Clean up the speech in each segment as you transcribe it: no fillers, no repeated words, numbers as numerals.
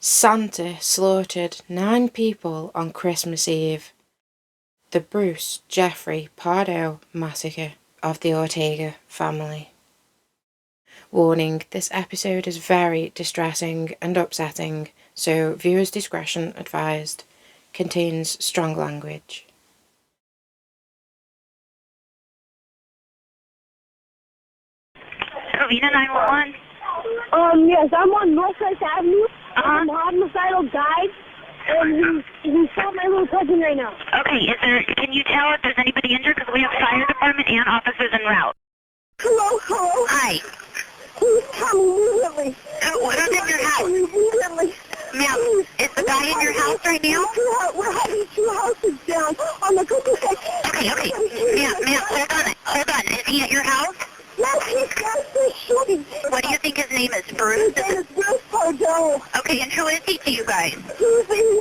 Santa slaughtered 9 people on Christmas Eve. The Bruce Jeffrey Pardo Massacre of the Ortega family. Warning, this episode is very distressing and upsetting, so viewers' discretion advised. Contains strong language. Covina 911. Yes, I'm on Northwest Avenue. I'm a homicidal guy, and he shot my little cousin right now. Okay, can you tell if there's anybody injured? Because we have fire department and officers en route. Hello? Hi. Please come immediately. Who's in your house? Immediately. Ma'am, is the guy in your house right now? We're having 2 houses down on the cookie section. Okay. Ma'am, hold on. Is he at your house? No, he's downstairs shooting. What do you think his name is, Bruce? His name is Bruce Pardo. Okay, and who is he to you guys? Excuse me?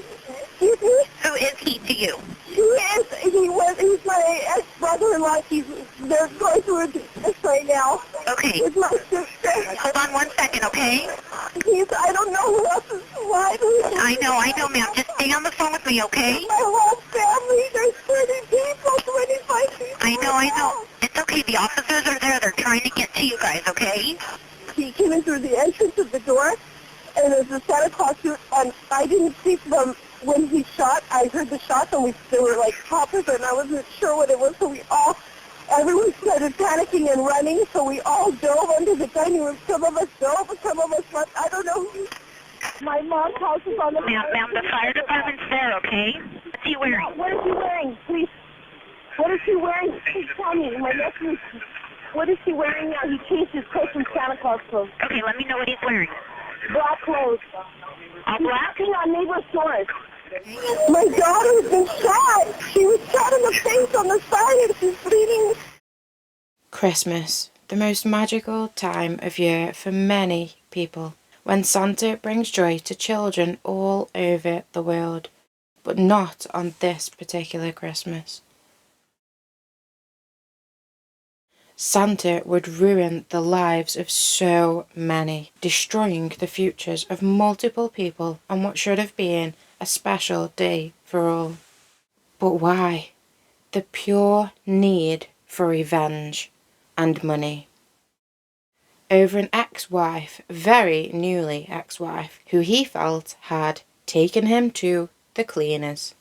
Who is he to you? He's my ex-brother-in-law. They're going through a divorce right now. Okay. With my sister. Hold on 1 second, okay? I don't know who else is alive. I know, ma'am. Just stay on the phone with me, okay? My whole family, there's 30 people, 25 people. I know. It's okay. The officers are there. They're trying to get to you guys, okay? He came in through the entrance of the door, and there's a Santa Claus suit, and I didn't see from when he shot. I heard the shots, and they were like poppers, and I wasn't sure what it was, so everyone started panicking and running, so we all dove under the dining room. Some of us dove, some of us left. I don't know. My mom's house is on the... Ma'am, the fire department's there, okay? What's he wearing? What is he wearing? Please. What is he wearing? Please tell me. My nephew... What is he wearing now? He changed his clothes from Santa Claus clothes. Okay, let me know what he's wearing. Black clothes. All black? He's on neighbor's doors. My daughter's been shot. She was shot in the face on the side and she's bleeding. Christmas, the most magical time of year for many people, when Santa brings joy to children all over the world, but not on this particular Christmas. Santa would ruin the lives of so many, destroying the futures of multiple people on what should have been a special day for all. But why? The pure need for revenge and money. Over an ex-wife, very newly ex-wife, who he felt had taken him to the cleaners.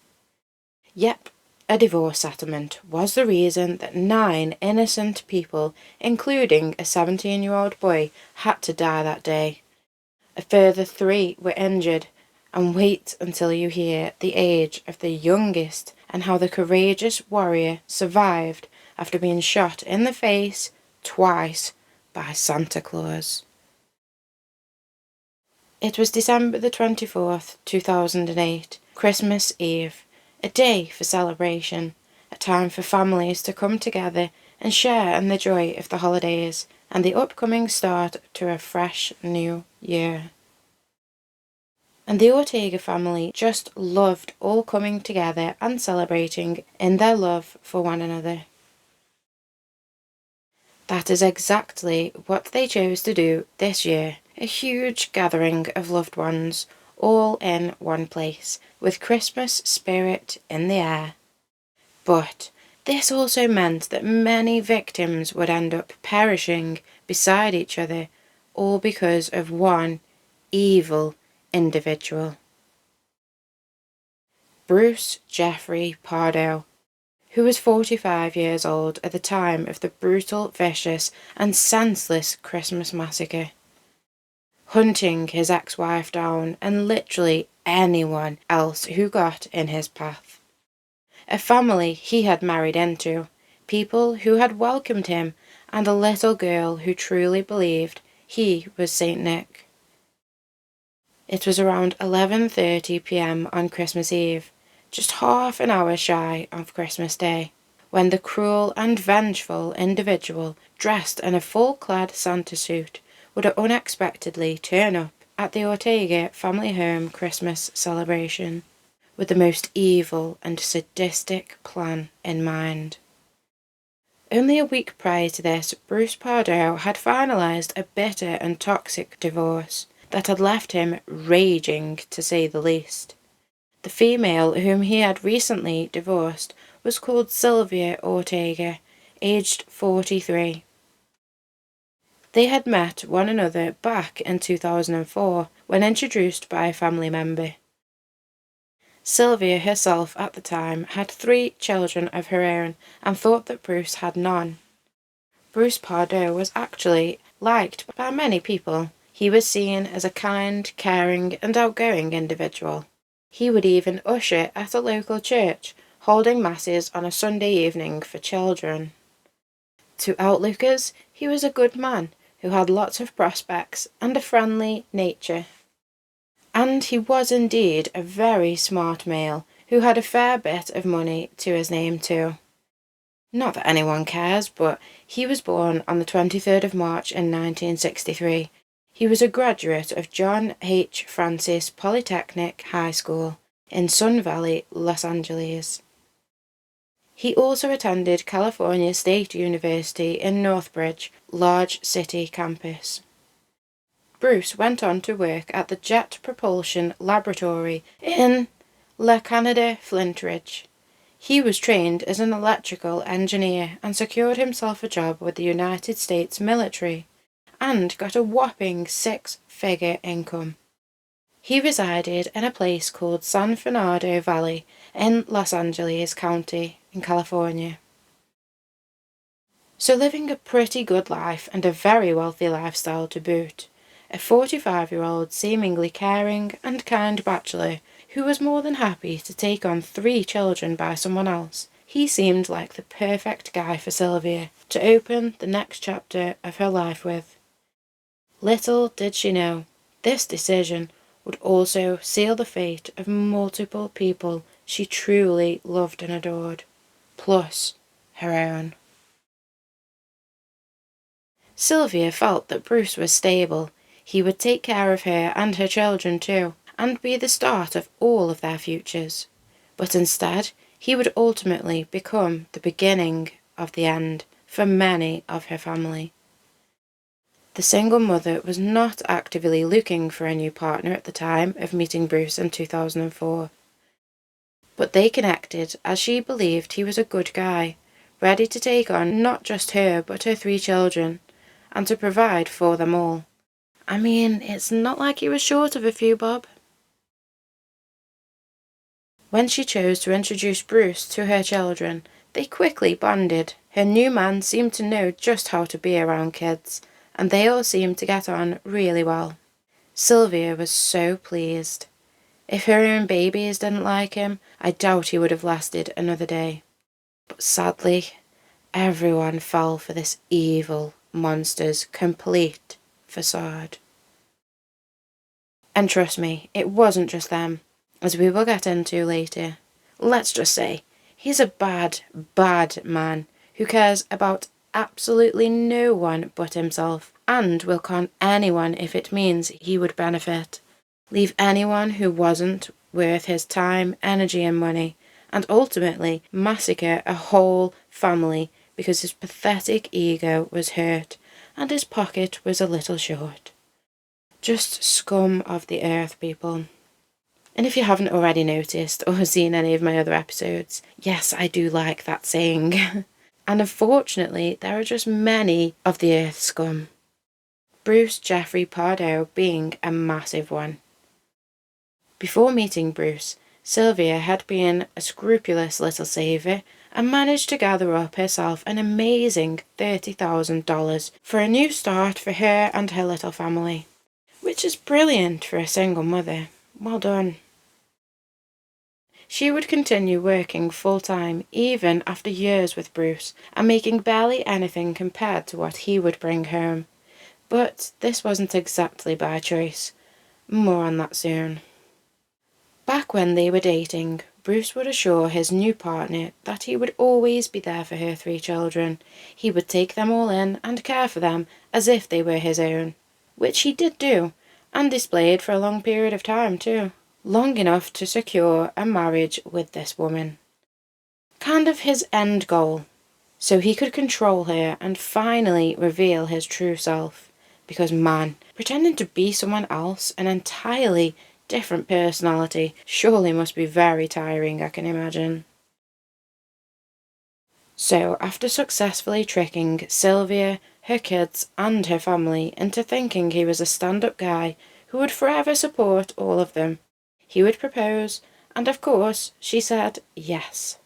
Yep, a divorce settlement was the reason that 9 innocent people, including a 17-year-old boy, had to die that day. A further 3 were injured, and wait until you hear the age of the youngest and how the courageous warrior survived after being shot in the face twice by Santa Claus. It was December the 24th, 2008, Christmas Eve. A day for celebration, a time for families to come together and share in the joy of the holidays and the upcoming start to a fresh new year. And the Ortega family just loved all coming together and celebrating in their love for one another. That is exactly what they chose to do this year, a huge gathering of loved ones, all in one place, with Christmas spirit in the air. But this also meant that many victims would end up perishing beside each other, all because of one evil individual. Bruce Jeffrey Pardo, who was 45 years old at the time of the brutal, vicious and senseless Christmas massacre, hunting his ex-wife down and literally anyone else who got in his path. A family he had married into, people who had welcomed him, and a little girl who truly believed he was Saint Nick. It was around 11:30 p.m. on Christmas Eve, just half an hour shy of Christmas Day, when the cruel and vengeful individual dressed in a full-clad Santa suit would unexpectedly turn up at the Ortega family home Christmas celebration, with the most evil and sadistic plan in mind. Only a week prior to this, Bruce Pardo had finalised a bitter and toxic divorce, that had left him raging, to say the least. The female whom he had recently divorced was called Sylvia Ortega, aged 43. They had met one another back in 2004 when introduced by a family member. Sylvia herself at the time had 3 children of her own and thought that Bruce had none. Bruce Pardo was actually liked by many people. He was seen as a kind, caring and outgoing individual. He would even usher at a local church, holding masses on a Sunday evening for children. To outlookers, he was a good man who had lots of prospects and a friendly nature. And he was indeed a very smart male who had a fair bit of money to his name too. Not that anyone cares, but he was born on the 23rd of March in 1963. He was a graduate of John H. Francis Polytechnic High School in Sun Valley, Los Angeles. He also attended California State University in Northbridge, large city campus. Bruce went on to work at the Jet Propulsion Laboratory in La Canada Flintridge. He was trained as an electrical engineer and secured himself a job with the United States military, and got a whopping 6-figure income. He resided in a place called San Fernando Valley in Los Angeles County in California. So living a pretty good life and a very wealthy lifestyle to boot, a 45-year-old seemingly caring and kind bachelor who was more than happy to take on 3 children by someone else. He seemed like the perfect guy for Sylvia to open the next chapter of her life with. Little did she know, this decision would also seal the fate of multiple people she truly loved and adored, plus her own. Sylvia felt that Bruce was stable. He would take care of her and her children too, and be the start of all of their futures. But instead, he would ultimately become the beginning of the end for many of her family. The single mother was not actively looking for a new partner at the time of meeting Bruce in 2004. But they connected as she believed he was a good guy, ready to take on not just her but her 3 children, and to provide for them all. I mean, it's not like he was short of a few bob. When she chose to introduce Bruce to her children, they quickly bonded. Her new man seemed to know just how to be around kids, and they all seemed to get on really well. Sylvia was so pleased. If her own babies didn't like him, I doubt he would have lasted another day. But sadly, everyone fell for this evil monster's complete facade. And trust me, it wasn't just them, as we will get into later. Let's just say, he's a bad, bad man who cares about absolutely no one but himself, and will con anyone if it means he would benefit, leave anyone who wasn't worth his time, energy and money, and ultimately massacre a whole family because his pathetic ego was hurt and his pocket was a little short. Just scum of the earth, people. And if you haven't already noticed or seen any of my other episodes, yes, I do like that saying. And unfortunately, there are just many of the earth scum. Bruce Jeffrey Pardo being a massive one. Before meeting Bruce, Sylvia had been a scrupulous little saver and managed to gather up herself an amazing $30,000 for a new start for her and her little family, which is brilliant for a single mother. Well done. She would continue working full-time even after years with Bruce and making barely anything compared to what he would bring home. But this wasn't exactly by choice. More on that soon. Back when they were dating, Bruce would assure his new partner that he would always be there for her 3 children. He would take them all in and care for them as if they were his own, which he did do, and displayed for a long period of time too. Long enough to secure a marriage with this woman. Kind of his end goal, so he could control her and finally reveal his true self. because man, pretending to be someone else, an entirely different personality, surely must be very tiring, I can imagine. So, after successfully tricking Sylvia, her kids, and her family into thinking he was a stand-up guy who would forever support all of them, he would propose, and of course, she said yes.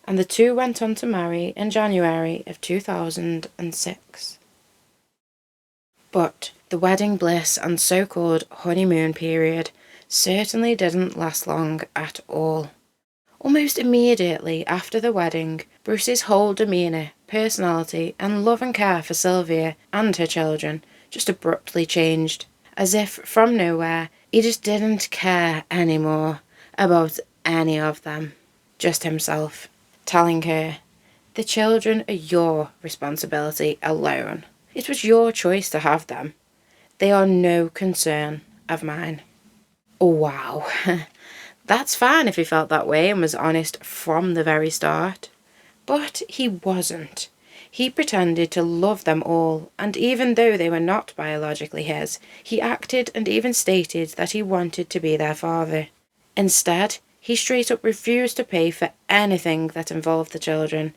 And the two went on to marry in January of 2006. But the wedding bliss and so-called honeymoon period certainly didn't last long at all. Almost immediately after the wedding, Bruce's whole demeanour, personality and love and care for Sylvia and her children just abruptly changed. As if from nowhere, he just didn't care anymore about any of them. Just himself, telling her, "The children are your responsibility alone. It was your choice to have them. They are no concern of mine." Oh, wow. That's fine if he felt that way and was honest from the very start. But he wasn't. He pretended to love them all, and even though they were not biologically his, he acted and even stated that he wanted to be their father. Instead, he straight up refused to pay for anything that involved the children.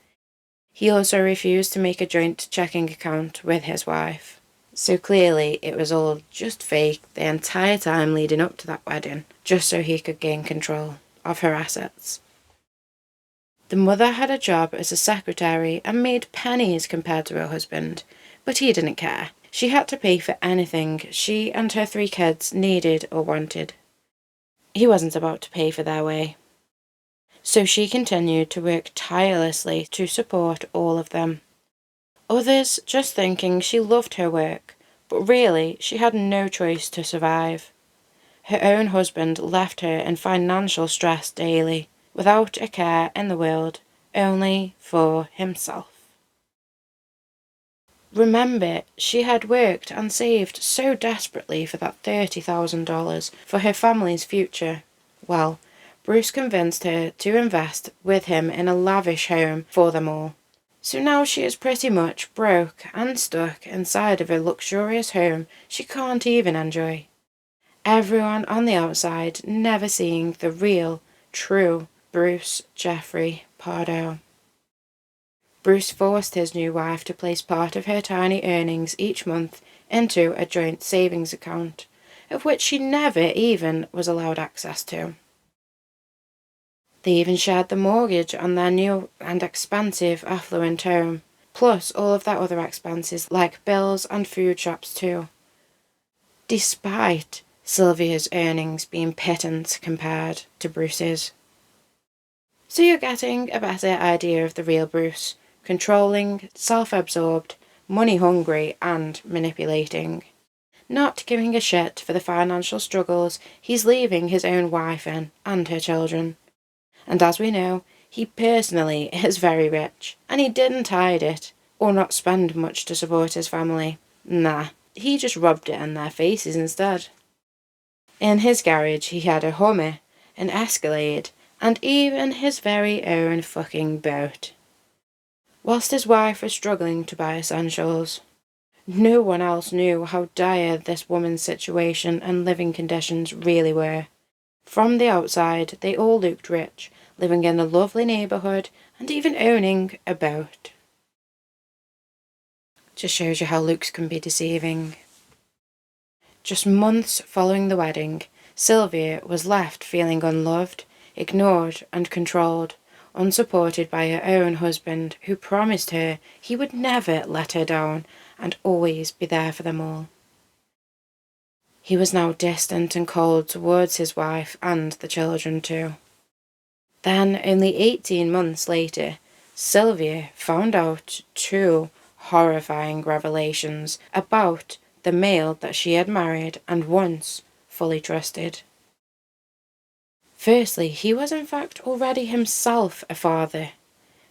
He also refused to make a joint checking account with his wife. So clearly it was all just fake the entire time leading up to that wedding, just so he could gain control of her assets. The mother had a job as a secretary and made pennies compared to her husband, but he didn't care. She had to pay for anything she and her 3 kids needed or wanted. He wasn't about to pay for their way. So she continued to work tirelessly to support all of them. Others just thinking she loved her work, but really she had no choice to survive. Her own husband left her in financial stress daily, without a care in the world, only for himself. Remember, she had worked and saved so desperately for that $30,000 for her family's future. Well, Bruce convinced her to invest with him in a lavish home for them all. So now she is pretty much broke and stuck inside of a luxurious home she can't even enjoy. Everyone on the outside never seeing the real, true Bruce Jeffrey Pardo. Bruce forced his new wife to place part of her tiny earnings each month into a joint savings account, of which she never even was allowed access to. They even shared the mortgage on their new and expensive affluent home, plus all of their other expenses like bills and food shops too. Despite Sylvia's earnings being pittance compared to Bruce's. So you're getting a better idea of the real Bruce, controlling, self-absorbed, money-hungry and manipulating. Not giving a shit for the financial struggles he's leaving his own wife in and her children. And as we know, he personally is very rich, and he didn't hide it, or not spend much to support his family. Nah, he just rubbed it in their faces instead. In his garage he had a Hummer, an Escalade, and even his very own fucking boat. Whilst his wife was struggling to buy essentials. No one else knew how dire this woman's situation and living conditions really were. From the outside, they all looked rich, living in a lovely neighbourhood and even owning a boat. Just shows you how looks can be deceiving. Just months following the wedding, Sylvia was left feeling unloved, ignored and controlled, unsupported by her own husband who promised her he would never let her down and always be there for them all. He was now distant and cold towards his wife and the children too. Then, only 18 months later, Sylvia found out 2 horrifying revelations about the male that she had married and once fully trusted. Firstly, he was in fact already himself a father.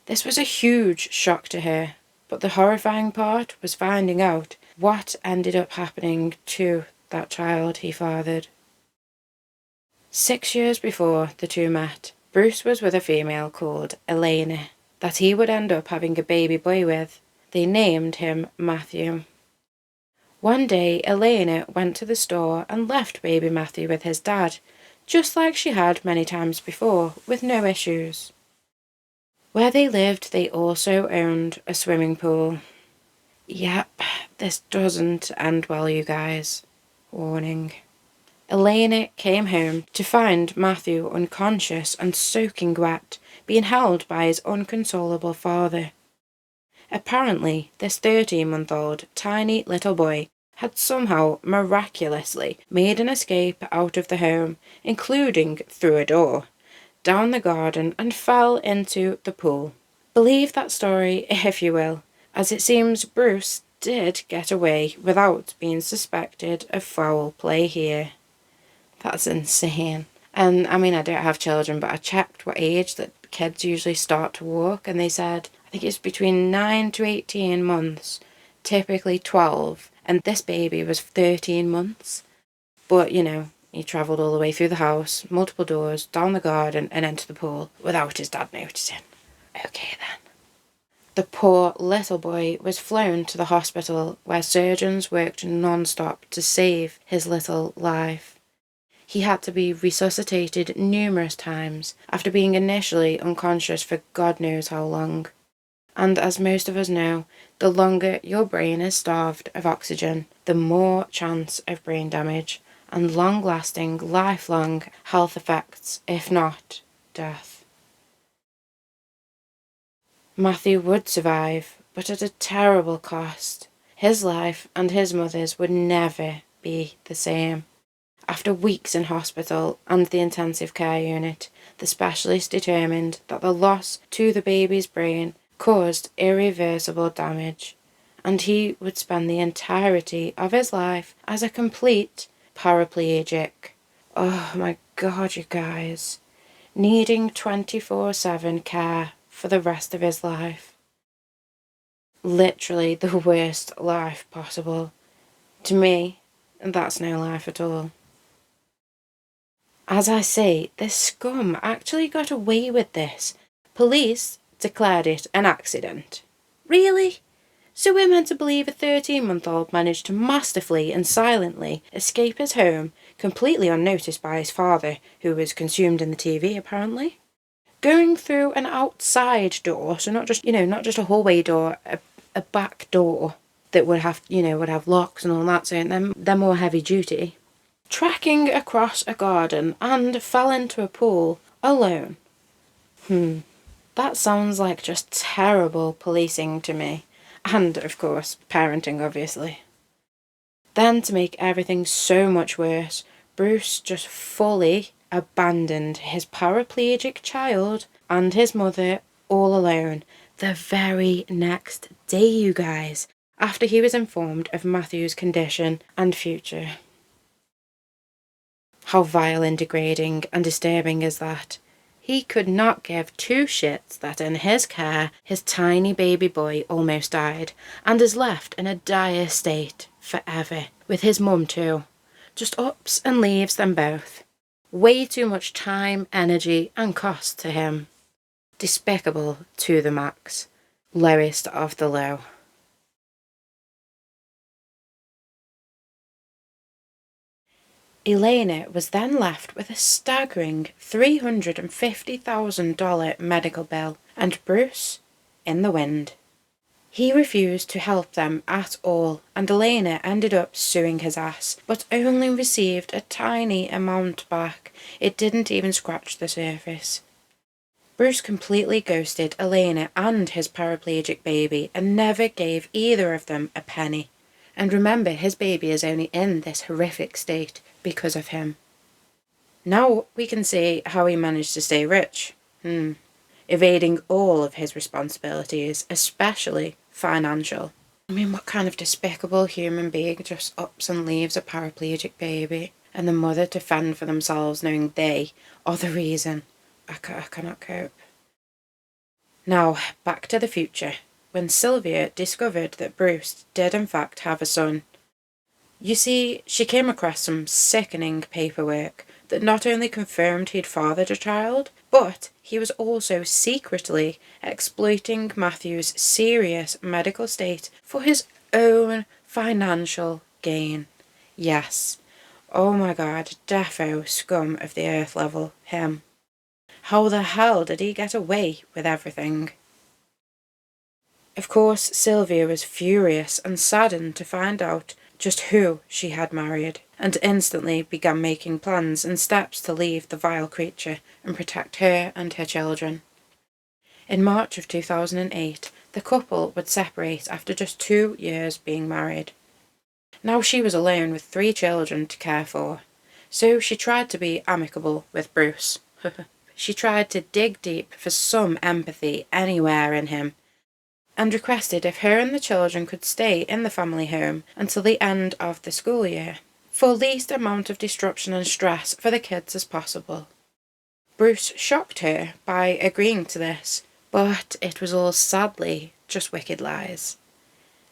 This was a huge shock to her, but the horrifying part was finding out what ended up happening to that child he fathered. 6 years before the two met, Bruce was with a female called Elena that he would end up having a baby boy with. They named him Matthew. One day, Elena went to the store and left baby Matthew with his dad, just like she had many times before, with no issues. Where they lived, they also owned a swimming pool. Yep, this doesn't end well, you guys. Warning. Elena came home to find Matthew unconscious and soaking wet, being held by his inconsolable father. Apparently, this 13-month-old tiny little boy had somehow miraculously made an escape out of the home, including through a door, down the garden, and fell into the pool. Believe that story if you will, as it seems Bruce did get away without being suspected of foul play here. That's insane. And I mean, I don't have children, but I checked what age that kids usually start to walk, and they said, I think it's between 9 to 18 months, typically 12, and this baby was 13 months. But, you know, he travelled all the way through the house, multiple doors, down the garden, and into the pool without his dad noticing. Okay then. The poor little boy was flown to the hospital where surgeons worked non-stop to save his little life. He had to be resuscitated numerous times after being initially unconscious for God knows how long. And as most of us know, the longer your brain is starved of oxygen, the more chance of brain damage and long-lasting, lifelong health effects, if not death. Matthew would survive, but at a terrible cost. His life and his mother's would never be the same. After weeks in hospital and the intensive care unit, the specialist determined that the loss to the baby's brain caused irreversible damage, and he would spend the entirety of his life as a complete paraplegic. Oh my God, you guys. Needing 24/7 care for the rest of his life. Literally the worst life possible. To me, that's no life at all. As I say, this scum actually got away with this. Police declared it an accident. Really? So we're meant to believe a 13-month-old managed to masterfully and silently escape his home, completely unnoticed by his father, who was consumed in the TV apparently? Going through an outside door, so not just a hallway door, a back door that would have locks and all that, so they're more heavy duty. Trekking across a garden and fell into a pool alone. That sounds like just terrible policing to me. And, of course, parenting, obviously. Then, to make everything so much worse, Bruce just fully abandoned his paraplegic child and his mother all alone the very next day, you guys, after he was informed of Matthew's condition and future. How vile and degrading and disturbing is that? He could not give two shits that in his care his tiny baby boy almost died and is left in a dire state forever, with his mum too. Just ups and leaves them both. Way too much time, energy and cost to him. Despicable to the max. Lowest of the low. Elena was then left with a staggering $350,000 medical bill, and Bruce in the wind. He refused to help them at all, and Elena ended up suing his ass, but only received a tiny amount back. It didn't even scratch the surface. Bruce completely ghosted Elena and his paraplegic baby and never gave either of them a penny. And remember, his baby is only in this horrific state because of him. Now we can see how he managed to stay rich. Evading all of his responsibilities, especially financial. I mean, what kind of despicable human being just ups and leaves a paraplegic baby and the mother to fend for themselves knowing they are the reason? I cannot cope. Now, back to the future, when Sylvia discovered that Bruce did in fact have a son. You see, she came across some sickening paperwork that not only confirmed he'd fathered a child, but he was also secretly exploiting Matthew's serious medical state for his own financial gain. Yes. Oh my god, defo scum of the earth level, him. How the hell did he get away with everything? Of course, Sylvia was furious and saddened to find out just who she had married, and instantly began making plans and steps to leave the vile creature and protect her and her children. In March of 2008, the couple would separate after just 2 years being married. Now she was alone with 3 children to care for, so she tried to be amicable with Bruce. She tried to dig deep for some empathy anywhere in him, and requested if her and the children could stay in the family home until the end of the school year, for least amount of disruption and stress for the kids as possible. Bruce shocked her by agreeing to this, but it was all sadly just wicked lies.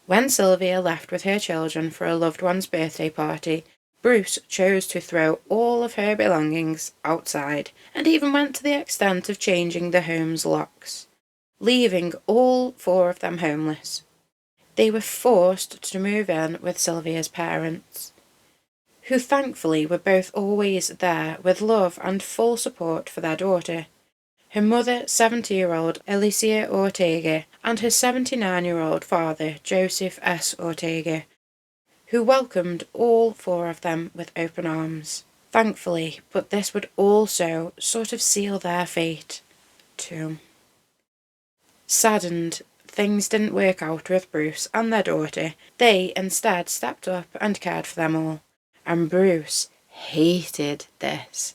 When Sylvia left with her children for a loved one's birthday party, Bruce chose to throw all of her belongings outside and even went to the extent of changing the home's locks, leaving all 4 of them homeless. They were forced to move in with Sylvia's parents, who thankfully were both always there with love and full support for their daughter. Her mother, 70-year-old Alicia Ortega, and her 79-year-old father, Joseph S. Ortega, who welcomed all 4 of them with open arms. Thankfully, but this would also sort of seal their fate, too. Saddened things didn't work out with Bruce and their daughter, they instead stepped up and cared for them all. And Bruce hated this.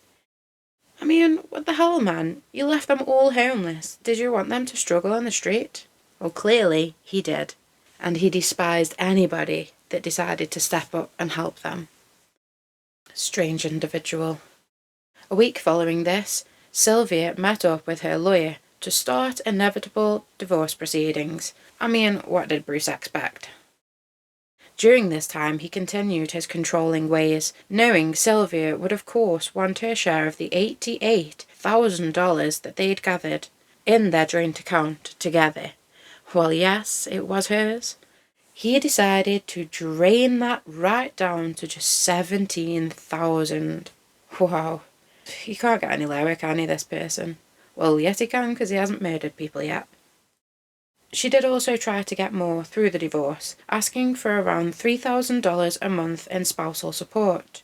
I mean, what the hell, man? You left them all homeless. Did you want them to struggle on the street? Well, clearly he did. And he despised anybody that decided to step up and help them. Strange individual. A week following this, Sylvia met up with her lawyer to start inevitable divorce proceedings. I mean, what did Bruce expect? During this time, he continued his controlling ways, knowing Sylvia would of course want her share of the $88,000 that they'd gathered in their joint account together. Well, yes, it was hers. He decided to drain that right down to just $17,000. Wow. He can't get any lower, can he, this person? Well, yes he can, because he hasn't murdered people yet. She did also try to get more through the divorce, asking for around $3,000 a month in spousal support,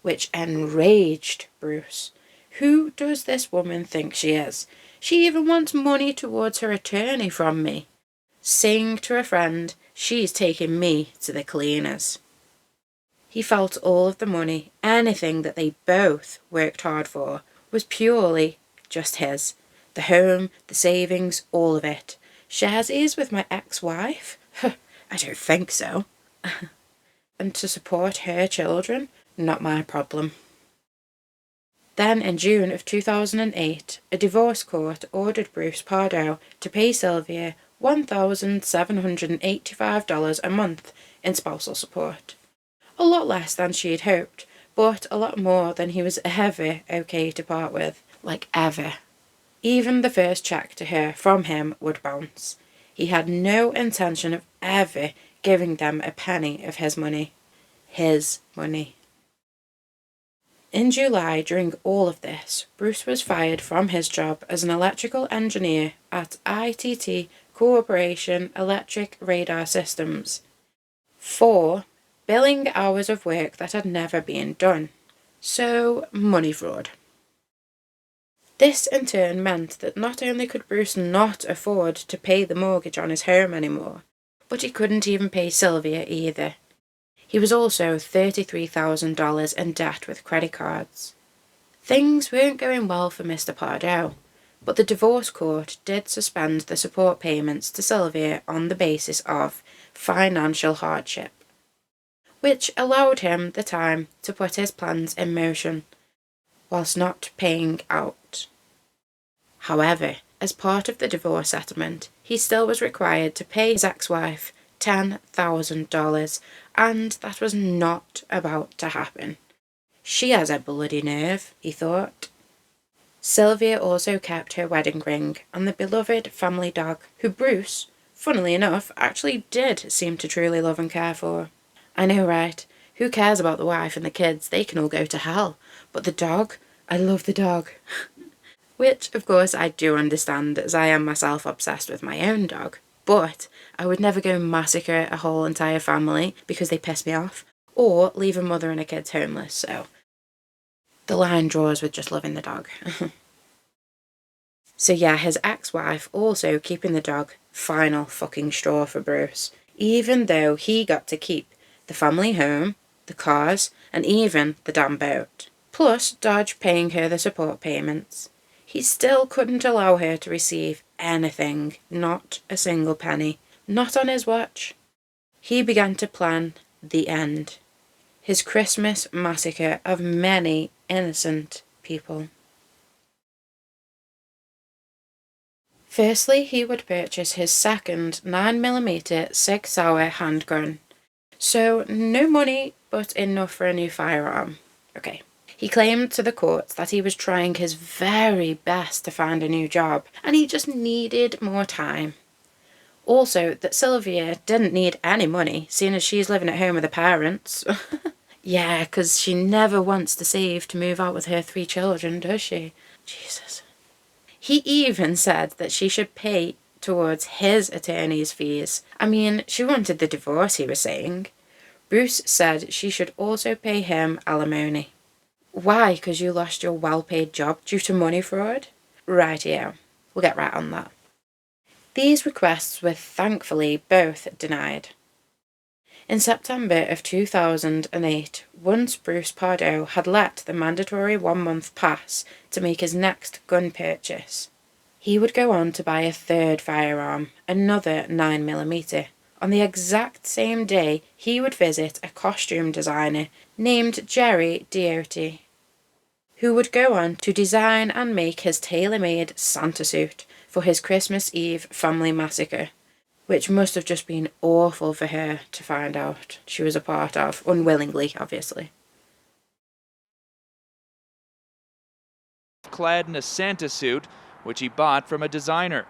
which enraged Bruce. Who does this woman think she is? She even wants money towards her attorney from me. Saying to a friend, she's taking me to the cleaners. He felt all of the money, anything that they both worked hard for, was purely just his. The home, the savings, all of it. Shares is with my ex-wife? I don't think so. And to support her children? Not my problem. Then in June of 2008, a divorce court ordered Bruce Pardo to pay Sylvia $1,785 a month in spousal support. A lot less than she had hoped, but a lot more than he was ever okay to part with. Like ever. Even the first check to her from him would bounce. He had no intention of ever giving them a penny of his money. His money. In July, during all of this, Bruce was fired from his job as an electrical engineer at ITT Corporation Electric Radar Systems for billing hours of work that had never been done. So, money fraud. This in turn meant that not only could Bruce not afford to pay the mortgage on his home anymore, but he couldn't even pay Sylvia either. He was also $33,000 in debt with credit cards. Things weren't going well for Mr. Pardo, but the divorce court did suspend the support payments to Sylvia on the basis of financial hardship, which allowed him the time to put his plans in motion, whilst not paying out. However, as part of the divorce settlement, he still was required to pay his ex-wife $10,000, and that was not about to happen. She has a bloody nerve, he thought. Sylvia also kept her wedding ring and the beloved family dog, who Bruce, funnily enough, actually did seem to truly love and care for. I know, right? Who cares about the wife and the kids? They can all go to hell. But the dog? I love the dog. Which, of course, I do understand, as I am myself obsessed with my own dog. But I would never go massacre a whole entire family because they piss me off, or leave a mother and a kids homeless, so the line draws with just loving the dog. So yeah, his ex-wife also keeping the dog, final fucking straw for Bruce, even though he got to keep the family home, the cars, and even the damn boat. Plus Dodge paying her the support payments. He still couldn't allow her to receive anything, not a single penny, not on his watch. He began to plan the end. His Christmas massacre of many innocent people. Firstly, he would purchase his second 9mm Sig Sauer handgun. So, no money, but enough for a new firearm. Okay. He claimed to the courts that he was trying his very best to find a new job, and he just needed more time. Also, that Sylvia didn't need any money, seeing as she's living at home with her parents. Yeah, because she never wants to save to move out with her 3 children, does she? Jesus. He even said that she should pay towards his attorney's fees. I mean, she wanted the divorce, he was saying. Bruce said she should also pay him alimony. Why? Because you lost your well-paid job due to money fraud? Rightio. We'll get right on that. These requests were thankfully both denied. In September of 2008, once Bruce Pardo had let the mandatory 1-month pass to make his next gun purchase, he would go on to buy a third firearm, another 9mm. On the exact same day, he would visit a costume designer named Jerry Diotti, who would go on to design and make his tailor-made Santa suit for his Christmas Eve family massacre, which must have just been awful for her to find out she was a part of, unwillingly, obviously. Clad in a Santa suit, which he bought from a designer.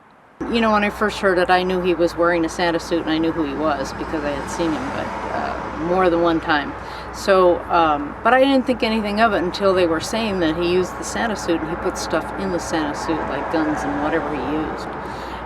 You know, when I first heard it, I knew he was wearing a Santa suit, and I knew who he was because I had seen him, but more than one time. So, but I didn't think anything of it until they were saying that he used the Santa suit and he put stuff in the Santa suit, like guns and whatever he used.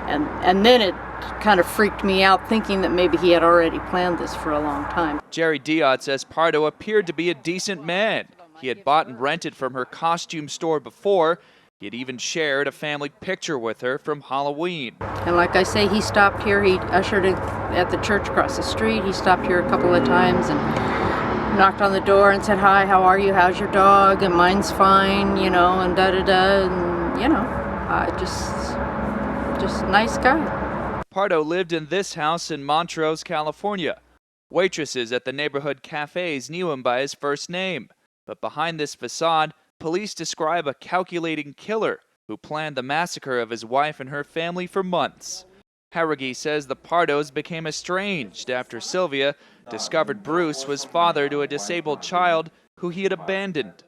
And then it kind of freaked me out, thinking that maybe he had already planned this for a long time. Jerry Diotti says Pardo appeared to be a decent man. He had bought and rented from her costume store before. He had even shared a family picture with her from Halloween. And like I say, he stopped here. He ushered it at the church across the street. He stopped here a couple of times and knocked on the door and said, "Hi, how are you? How's your dog?" And "Mine's fine," you know, and da-da-da. And, you know, just nice guy. Pardo lived in this house in Montrose, California. Waitresses at the neighborhood cafes knew him by his first name. But behind this facade, police describe a calculating killer who planned the massacre of his wife and her family for months. Harrigy says the Pardos became estranged after Sylvia discovered Bruce was father to a disabled child who he had abandoned.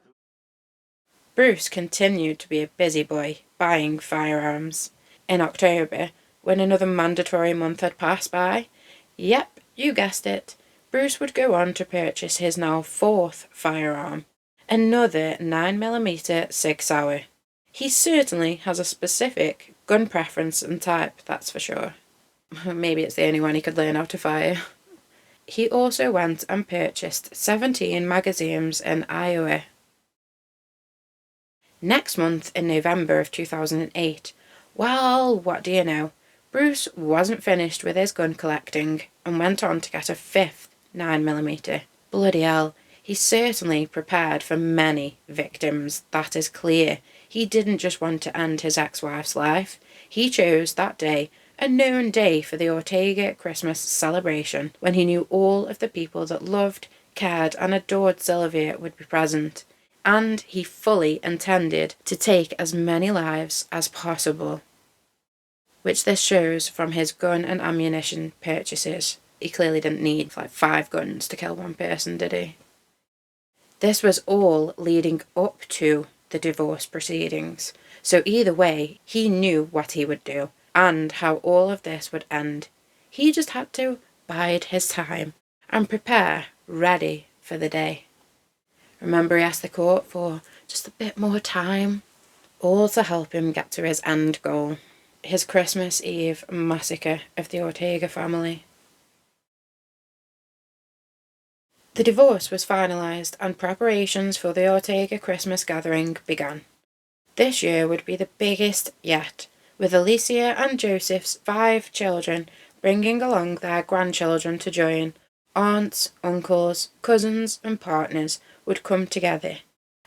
Bruce continued to be a busy boy, buying firearms. In October, when another mandatory month had passed by, yep, you guessed it, Bruce would go on to purchase his now 4th firearm, another 9mm Sig Sauer. He certainly has a specific gun preference and type, that's for sure. Maybe it's the only one he could learn how to fire. He also went and purchased 17 magazines in Iowa. Next month, in November of 2008, well, what do you know? Bruce wasn't finished with his gun collecting and went on to get a 5th 9mm. Bloody hell, he certainly prepared for many victims, that is clear. He didn't just want to end his ex-wife's life. He chose that day, a known day for the Ortega Christmas celebration, when he knew all of the people that loved, cared and adored Sylvia would be present. And he fully intended to take as many lives as possible, which this shows from his gun and ammunition purchases. He clearly didn't need like 5 guns to kill one person, did he? This was all leading up to the divorce proceedings, so either way, he knew what he would do and how all of this would end. He just had to bide his time and prepare ready for the day. Remember, he asked the court for just a bit more time, all to help him get to his end goal, his Christmas Eve massacre of the Ortega family. The divorce was finalised and preparations for the Ortega Christmas gathering began. This year would be the biggest yet, with Alicia and Joseph's 5 children bringing along their grandchildren to join. Aunts, uncles, cousins and partners would come together,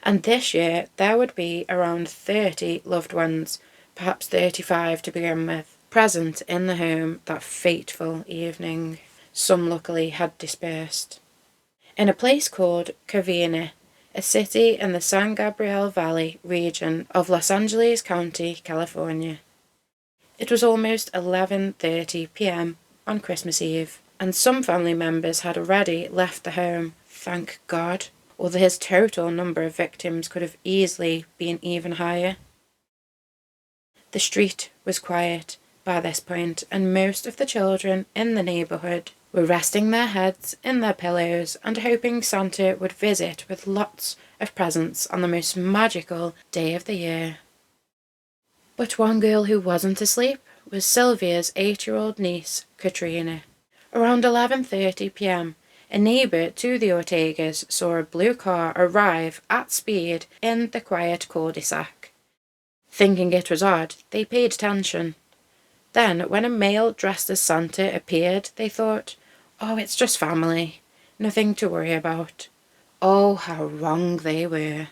and this year there would be around 30 loved ones, perhaps 35 to begin with, present in the home that fateful evening. Some luckily had dispersed. In a place called Covina, a city in the San Gabriel Valley region of Los Angeles County, California. It was almost 11:30 p.m. on Christmas Eve, and some family members had already left the home, thank God, although his total number of victims could have easily been even higher. The street was quiet by this point, and most of the children in the neighbourhood were resting their heads in their pillows and hoping Santa would visit with lots of presents on the most magical day of the year. But one girl who wasn't asleep was Sylvia's 8-year-old niece, Katrina. Around 11:30 p.m, a neighbour to the Ortegas saw a blue car arrive at speed in the quiet cul-de-sac. Thinking it was odd, they paid attention. Then, when a male dressed as Santa appeared, they thought, "Oh, it's just family. Nothing to worry about." Oh, how wrong they were.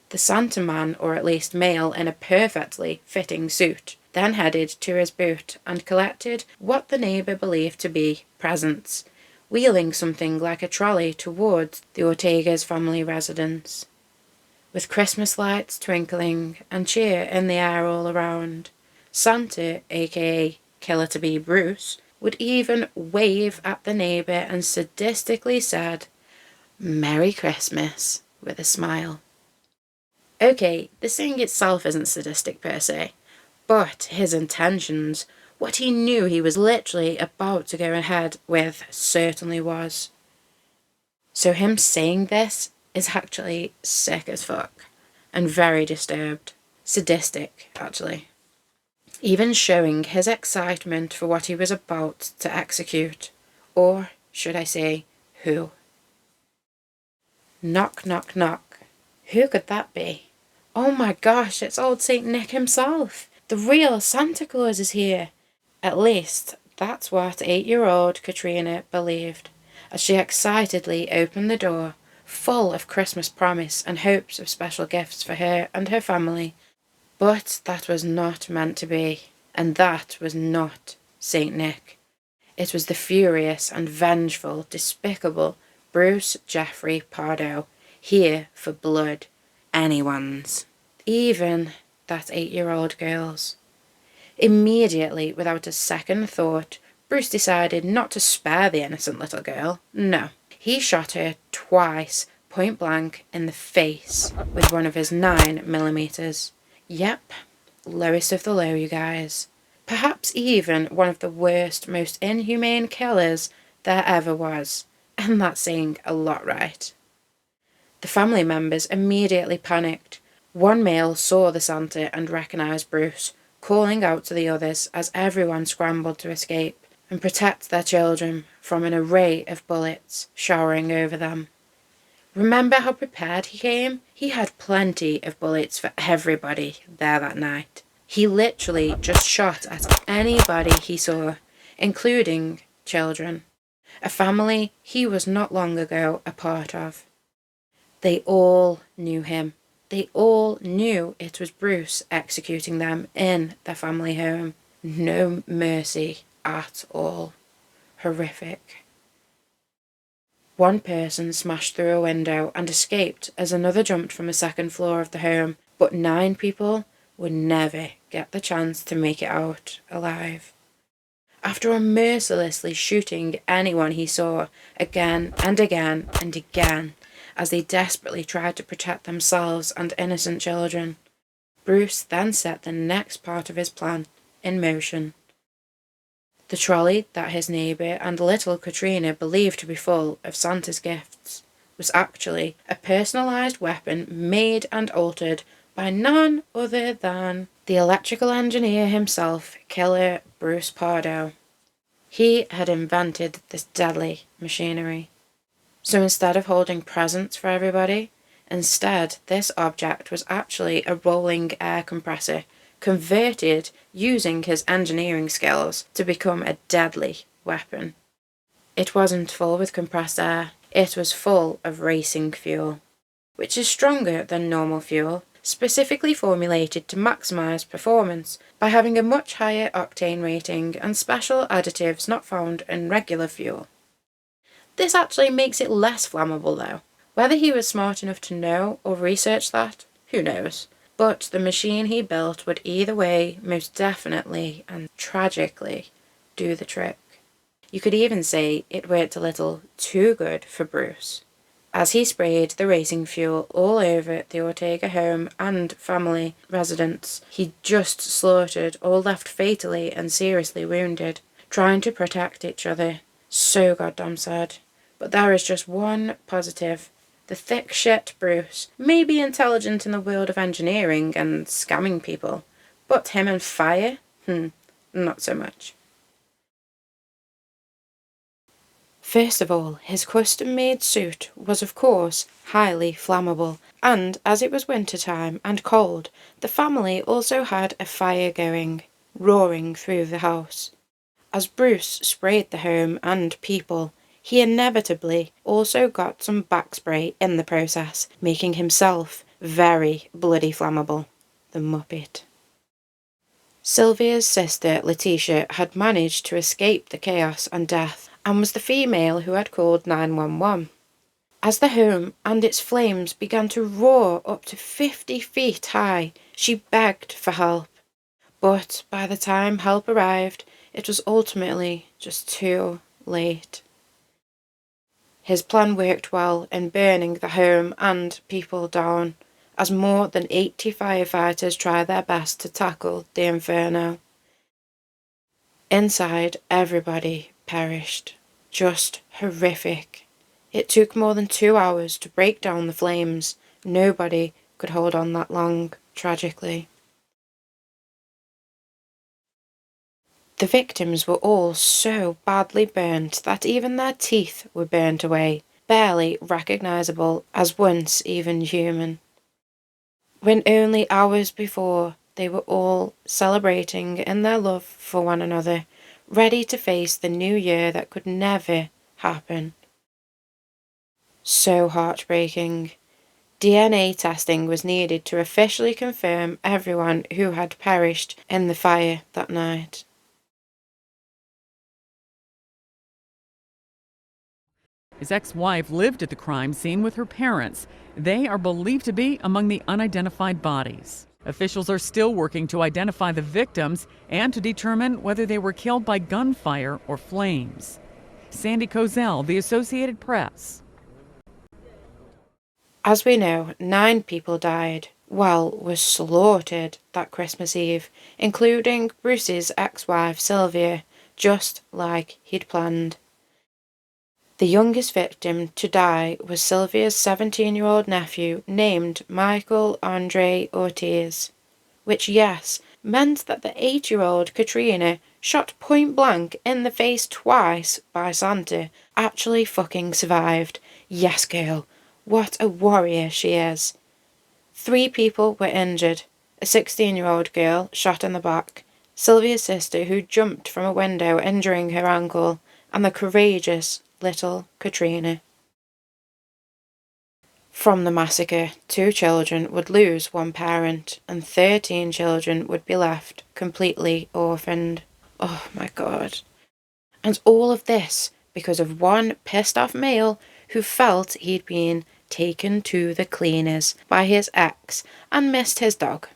The Santa man, or at least male in a perfectly fitting suit, then headed to his booth and collected what the neighbour believed to be presents, wheeling something like a trolley towards the Ortega's family residence. With Christmas lights twinkling and cheer in the air all around, Santa, aka Killer-to-be Bruce, would even wave at the neighbour and sadistically said, "Merry Christmas," with a smile. Okay, the saying itself isn't sadistic per se, but his intentions, what he knew he was literally about to go ahead with, certainly was. So him saying this is actually sick as fuck, and very disturbed. Sadistic, actually. Even showing his excitement for what he was about to execute, or should I say, who. Knock, knock, knock. Who could that be? Oh my gosh, it's old Saint Nick himself. The real Santa Claus is here. At least, that's what 8-year-old Katrina believed, as she excitedly opened the door, full of Christmas promise and hopes of special gifts for her and her family. But that was not meant to be, and that was not Saint Nick. It was the furious and vengeful, despicable Bruce Jeffrey Pardo, here for blood, anyone's, even that 8-year-old girl's. Immediately, without a second thought, Bruce decided not to spare the innocent little girl. No, he shot her twice, point blank, in the face with one of his 9mm. Yep, lowest of the low, you guys. Perhaps even one of the worst, most inhumane killers there ever was. And that's saying a lot, right? The family members immediately panicked. One male saw the Santa and recognised Bruce, calling out to the others as everyone scrambled to escape and protect their children from an array of bullets showering over them. Remember how prepared he came? He had plenty of bullets for everybody there that night. He literally just shot at anybody he saw, including children. A family he was not long ago a part of. They all knew him. They all knew it was Bruce executing them in their family home. No mercy at all. Horrific. One person smashed through a window and escaped as another jumped from the second floor of the home, but 9 people would never get the chance to make it out alive. After mercilessly shooting anyone he saw again and again and again, as they desperately tried to protect themselves and innocent children, Bruce then set the next part of his plan in motion. The trolley that his neighbour and little Katrina believed to be full of Santa's gifts was actually a personalised weapon made and altered by none other than the electrical engineer himself, Killer Bruce Pardo. He had invented this deadly machinery. So instead of holding presents for everybody, instead this object was actually a rolling air compressor, converted using his engineering skills to become a deadly weapon. It wasn't full with compressed air, it was full of racing fuel, which is stronger than normal fuel, specifically formulated to maximise performance by having a much higher octane rating and special additives not found in regular fuel. This actually makes it less flammable though. Whether he was smart enough to know or research that, who knows? But the machine he built would either way most definitely and tragically do the trick. You could even say it worked a little too good for Bruce, as he sprayed the racing fuel all over the Ortega home and family residence he just slaughtered or left fatally and seriously wounded, trying to protect each other. So goddamn sad. But there is just one positive. The thick shit Bruce may be intelligent in the world of engineering and scamming people, but him and fire? Not so much. First of all, his custom-made suit was of course highly flammable, and as it was winter time and cold, the family also had a fire going, roaring through the house. As Bruce sprayed the home and people, he inevitably also got some backspray in the process, making himself very bloody flammable. The Muppet. Sylvia's sister Letitia had managed to escape the chaos and death, and was the female who had called 911. As the home and its flames began to roar up to 50 feet high, she begged for help. But by the time help arrived, it was ultimately just too late. His plan worked well in burning the home and people down, as more than 80 firefighters tried their best to tackle the inferno. Inside, everybody perished. Just horrific. It took more than 2 hours to break down the flames. Nobody could hold on that long, tragically. The victims were all so badly burnt that even their teeth were burnt away, barely recognisable as once even human. When only hours before they were all celebrating in their love for one another, ready to face the new year that could never happen. So heartbreaking. DNA testing was needed to officially confirm everyone who had perished in the fire that night. His ex-wife lived at the crime scene with her parents. They are believed to be among the unidentified bodies. Officials are still working to identify the victims and to determine whether they were killed by gunfire or flames. Sandy Kozel, The Associated Press. As we know, 9 people died, were slaughtered that Christmas Eve, including Bruce's ex-wife Sylvia, just like he'd planned. The youngest victim to die was Sylvia's 17-year-old nephew named Michael Andre Ortiz, which, yes, meant that the 8-year-old Katrina, shot point blank in the face twice by Santa, actually fucking survived. Yes, girl, what a warrior she is. 3 people were injured, a 16-year-old girl shot in the back, Sylvia's sister who jumped from a window injuring her ankle, and the courageous little Katrina. From the massacre, 2 children would lose one parent, and 13 children would be left completely orphaned. Oh my God. And all of this because of one pissed off male who felt he'd been taken to the cleaners by his ex and missed his dog.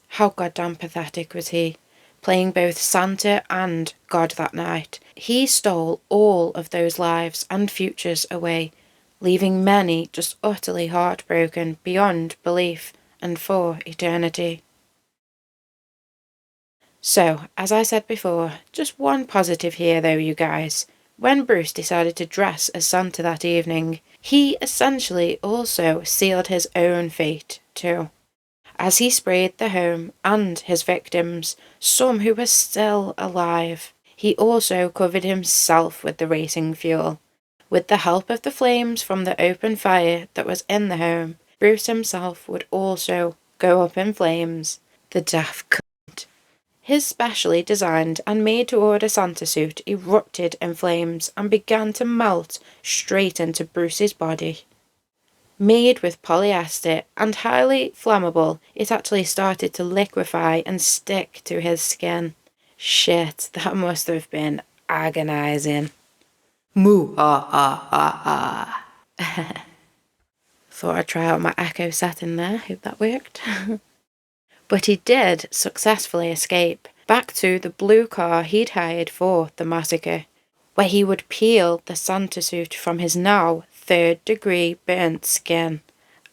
How goddamn pathetic was he, playing both Santa and God that night. He stole all of those lives and futures away, leaving many just utterly heartbroken beyond belief and for eternity. So, as I said before, just one positive here though, you guys. When Bruce decided to dress as Santa that evening, he essentially also sealed his own fate too, as he sprayed the home and his victims, some who were still alive. He also covered himself with the racing fuel. With the help of the flames from the open fire that was in the home, Bruce himself would also go up in flames. The daft cunt. His specially designed and made-to-order Santa suit erupted in flames and began to melt straight into Bruce's body. Made with polyester and highly flammable, it actually started to liquefy and stick to his skin. Shit, that must have been agonizing. Moo ha ha ha ha. Thought I'd try out my echo setting there, hope that worked. But he did successfully escape back to the blue car he'd hired for the massacre, where he would peel the Santa suit from his now third-degree burnt skin.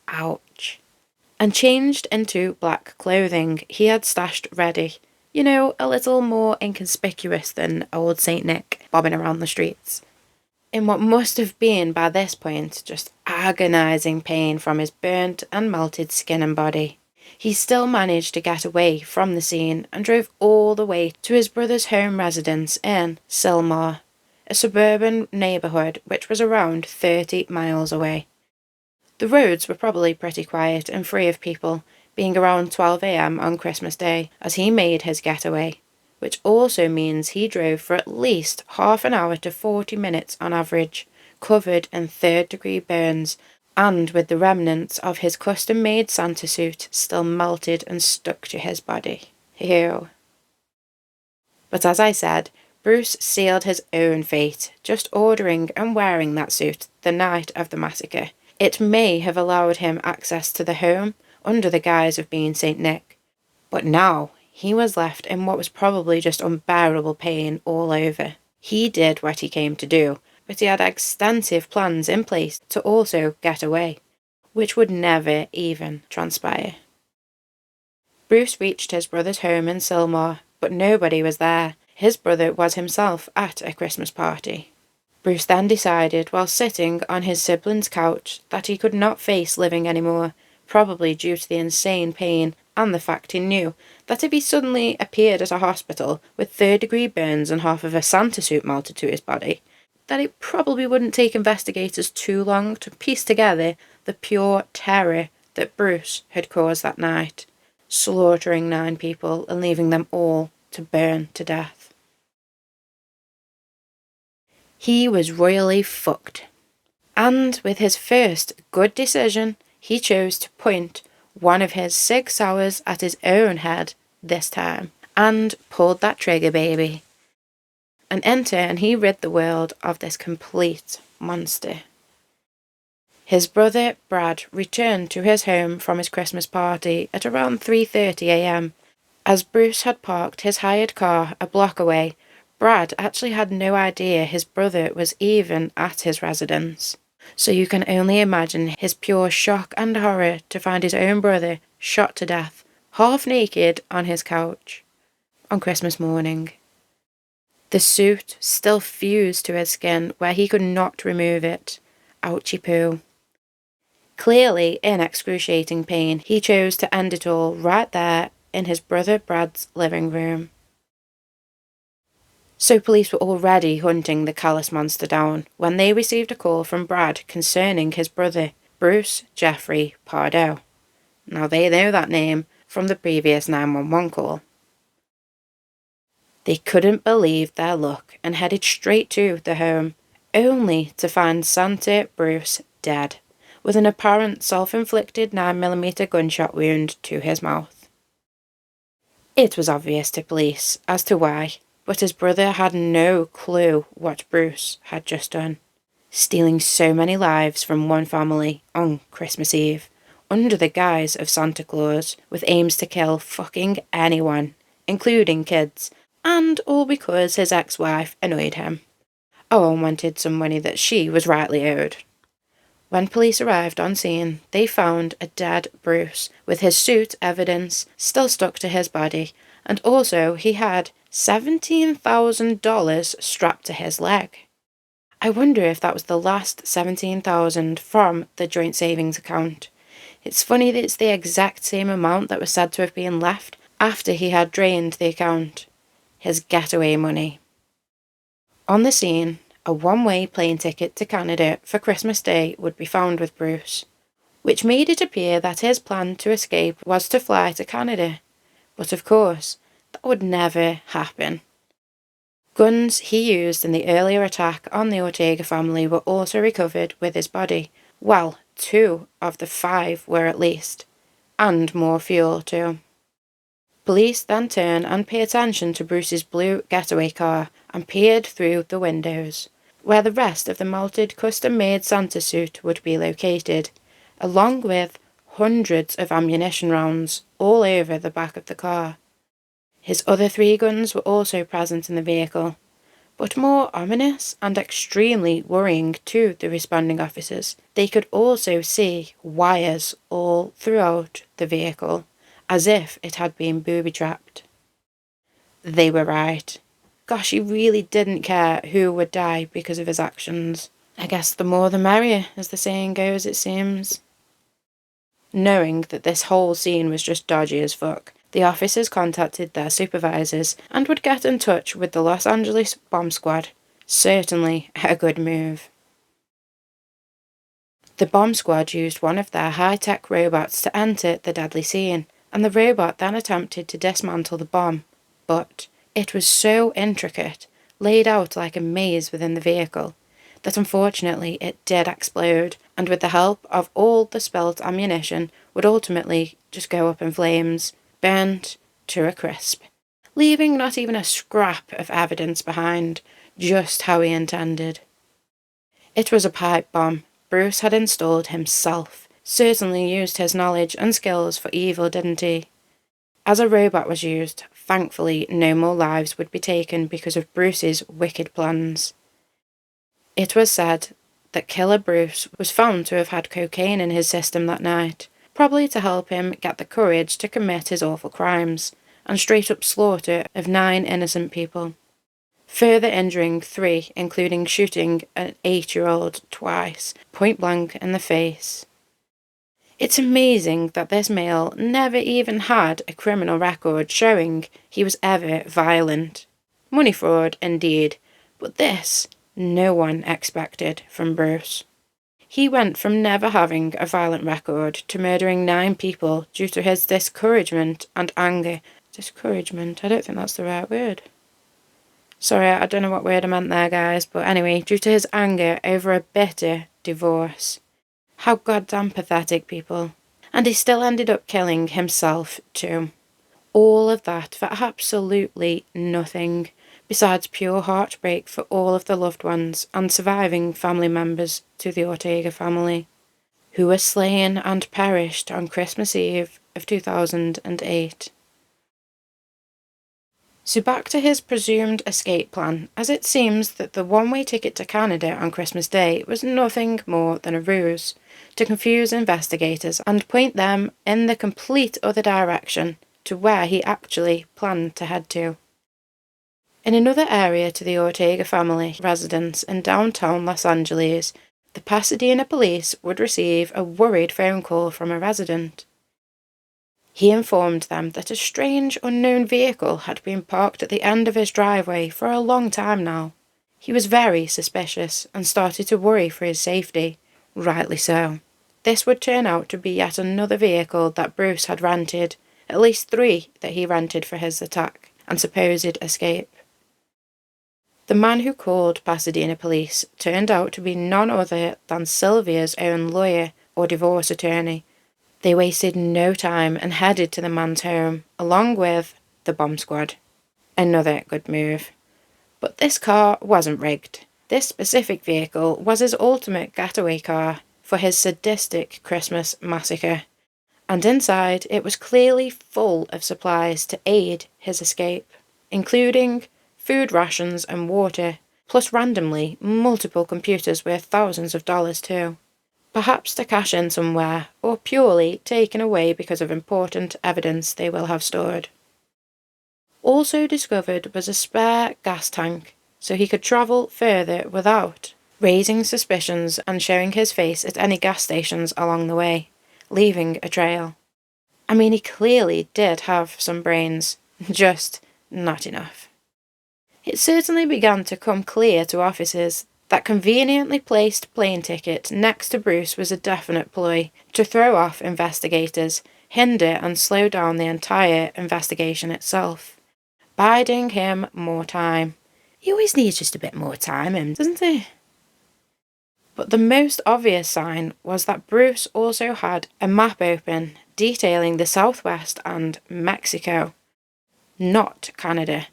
Ouch. And changed into black clothing he had stashed ready. You know, a little more inconspicuous than old St. Nick bobbing around the streets. In what must have been, by this point, just agonising pain from his burnt and melted skin and body. He still managed to get away from the scene and drove all the way to his brother's home residence in Sylmar, a suburban neighbourhood which was around 30 miles away. The roads were probably pretty quiet and free of people, being around 12 a.m. on Christmas Day as he made his getaway, which also means he drove for at least half an hour to 40 minutes on average, covered in third-degree burns and with the remnants of his custom-made Santa suit still melted and stuck to his body. Ew. But as I said, Bruce sealed his own fate, just ordering and wearing that suit the night of the massacre. It may have allowed him access to the home under the guise of being St. Nick, but now he was left in what was probably just unbearable pain all over. He did what he came to do, but he had extensive plans in place to also get away, which would never even transpire. Bruce reached his brother's home in Sylmar, but nobody was there. His brother was himself at a Christmas party. Bruce then decided, while sitting on his sibling's couch, that he could not face living anymore, probably due to the insane pain and the fact he knew that if he suddenly appeared at a hospital with third-degree burns and half of a Santa suit melted to his body, that it probably wouldn't take investigators too long to piece together the pure terror that Bruce had caused that night, slaughtering 9 people and leaving them all to burn to death. He was royally fucked. And with his first good decision, he chose to point one of his 6 hours at his own head this time, and pulled that trigger, baby. And in turn, he rid the world of this complete monster. His brother, Brad, returned to his home from his Christmas party at around 3:30 a.m. As Bruce had parked his hired car a block away, Brad actually had no idea his brother was even at his residence. So you can only imagine his pure shock and horror to find his own brother shot to death, half naked on his couch, on Christmas morning. The suit still fused to his skin where he could not remove it. Ouchie poo. Clearly in excruciating pain, he chose to end it all right there in his brother Brad's living room. So police were already hunting the callous monster down when they received a call from Brad concerning his brother, Bruce Jeffrey Pardo. Now they know that name from the previous 911 call. They couldn't believe their luck and headed straight to the home, only to find Santa Bruce dead, with an apparent self-inflicted 9mm gunshot wound to his mouth. It was obvious to police as to why, but his brother had no clue what Bruce had just done, stealing so many lives from one family on Christmas Eve, under the guise of Santa Claus, with aims to kill fucking anyone, including kids, and all because his ex-wife annoyed him. Oh, and wanted some money that she was rightly owed. When police arrived on scene, they found a dead Bruce, with his suit evidence still stuck to his body, and also he had $17,000 strapped to his leg. I wonder if that was the last $17,000 from the joint savings account. It's funny that it's the exact same amount that was said to have been left after he had drained the account. His getaway money. On the scene, a one-way plane ticket to Canada for Christmas Day would be found with Bruce, which made it appear that his plan to escape was to fly to Canada. But of course, that would never happen. Guns he used in the earlier attack on the Ortega family were also recovered with his body. Well, 2 of the 5 were at least, and more fuel too. Police then turn and pay attention to Bruce's blue getaway car and peered through the windows, where the rest of the melted custom-made Santa suit would be located, along with hundreds of ammunition rounds all over the back of the car. His other 3 guns were also present in the vehicle, but more ominous and extremely worrying to the responding officers, they could also see wires all throughout the vehicle, as if it had been booby-trapped. They were right. Gosh, he really didn't care who would die because of his actions. I guess the more the merrier, as the saying goes, it seems. Knowing that this whole scene was just dodgy as fuck, the officers contacted their supervisors and would get in touch with the Los Angeles bomb squad. Certainly a good move. The bomb squad used one of their high-tech robots to enter the deadly scene, and the robot then attempted to dismantle the bomb, but it was so intricate, laid out like a maze within the vehicle, that unfortunately it did explode, and with the help of all the spilt ammunition would ultimately just go up in flames, burnt to a crisp, leaving not even a scrap of evidence behind, just how he intended. It was a pipe bomb Bruce had installed himself. Certainly used his knowledge and skills for evil, didn't he? As a robot was used, thankfully no more lives would be taken because of Bruce's wicked plans. It was said that Killer Bruce was found to have had cocaine in his system that night, probably to help him get the courage to commit his awful crimes, and straight-up slaughter of 9 innocent people, further injuring 3, including shooting an 8-year-old twice, point-blank in the face. It's amazing that this male never even had a criminal record showing he was ever violent. Money fraud, indeed, but this no one expected from Bruce. He went from never having a violent record to murdering 9 people due to his discouragement and anger. Discouragement? I don't think that's the right word. Sorry, I don't know what word I meant there, guys, but anyway, due to his anger over a bitter divorce. How goddamn pathetic, people. And he still ended up killing himself too. All of that for absolutely nothing, besides pure heartbreak for all of the loved ones and surviving family members to the Ortega family, who were slain and perished on Christmas Eve of 2008. So back to his presumed escape plan, as it seems that the one-way ticket to Canada on Christmas Day was nothing more than a ruse to confuse investigators and point them in the complete other direction to where he actually planned to head to. In another area to the Ortega family residence in downtown Los Angeles, the Pasadena police would receive a worried phone call from a resident. He informed them that a strange, unknown vehicle had been parked at the end of his driveway for a long time now. He was very suspicious and started to worry for his safety. Rightly so. This would turn out to be yet another vehicle that Bruce had rented, at least 3 that he rented for his attack and supposed escape. The man who called Pasadena police turned out to be none other than Sylvia's own lawyer or divorce attorney. They wasted no time and headed to the man's home, along with the bomb squad. Another good move. But this car wasn't rigged. This specific vehicle was his ultimate getaway car for his sadistic Christmas massacre, and inside it was clearly full of supplies to aid his escape, including food rations and water, plus randomly multiple computers worth thousands of dollars too. Perhaps to cash in somewhere, or purely taken away because of important evidence they will have stored. Also discovered was a spare gas tank, so he could travel further without raising suspicions and showing his face at any gas stations along the way, leaving a trail. I mean, he clearly did have some brains, just not enough. It certainly began to come clear to officers that conveniently placed plane ticket next to Bruce was a definite ploy to throw off investigators, hinder and slow down the entire investigation itself, biding him more time. He always needs just a bit more time, doesn't he? But the most obvious sign was that Bruce also had a map open detailing the Southwest and Mexico, not Canada.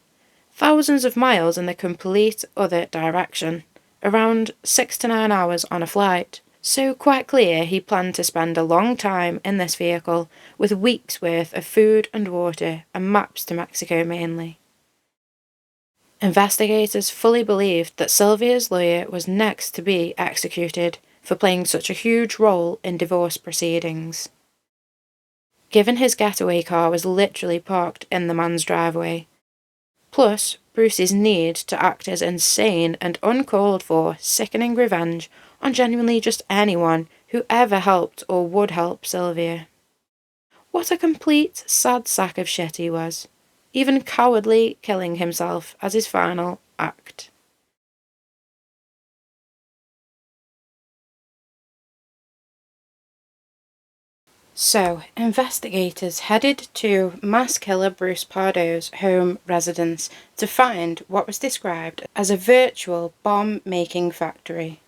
Thousands of miles in the complete other direction, around 6 to 9 hours on a flight. So quite clear he planned to spend a long time in this vehicle, with weeks' worth of food and water and maps to Mexico mainly. Investigators fully believed that Sylvia's lawyer was next to be executed for playing such a huge role in divorce proceedings, given his getaway car was literally parked in the man's driveway. Plus, Bruce's need to act as insane and uncalled for, sickening revenge on genuinely just anyone who ever helped or would help Sylvia. What a complete sad sack of shit he was, even cowardly killing himself as his final act. So, investigators headed to mass killer Bruce Pardo's home residence to find what was described as a virtual bomb-making factory.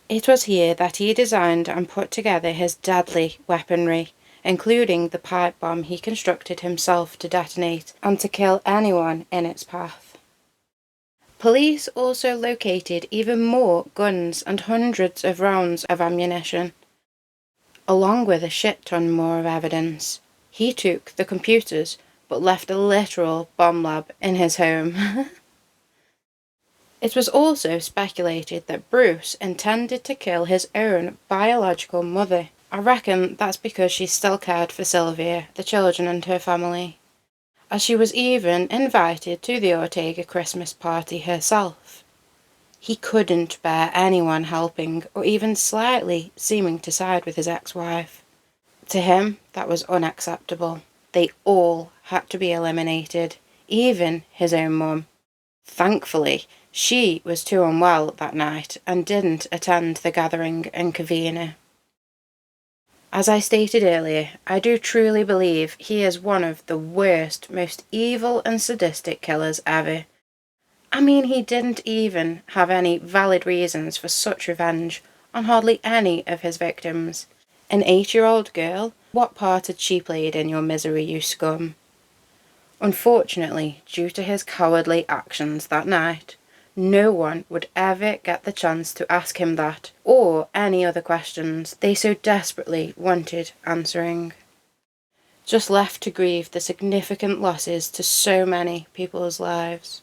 It was here that he designed and put together his deadly weaponry, including the pipe bomb he constructed himself to detonate and to kill anyone in its path. Police also located even more guns and hundreds of rounds of ammunition, along with a shit-ton more of evidence. He took the computers, but left a literal bomb lab in his home. It was also speculated that Bruce intended to kill his own biological mother. I reckon that's because she still cared for Sylvia, the children and her family, as she was even invited to the Ortega Christmas party herself. He couldn't bear anyone helping or even slightly seeming to side with his ex-wife. To him, that was unacceptable. They all had to be eliminated, even his own mum. Thankfully, she was too unwell that night and didn't attend the gathering in Covina. As I stated earlier, I do truly believe he is one of the worst, most evil and sadistic killers ever. I mean, he didn't even have any valid reasons for such revenge on hardly any of his victims. An 8-year-old girl? What part had she played in your misery, you scum? Unfortunately, due to his cowardly actions that night, no one would ever get the chance to ask him that, or any other questions they so desperately wanted answering. Just left to grieve the significant losses to so many people's lives.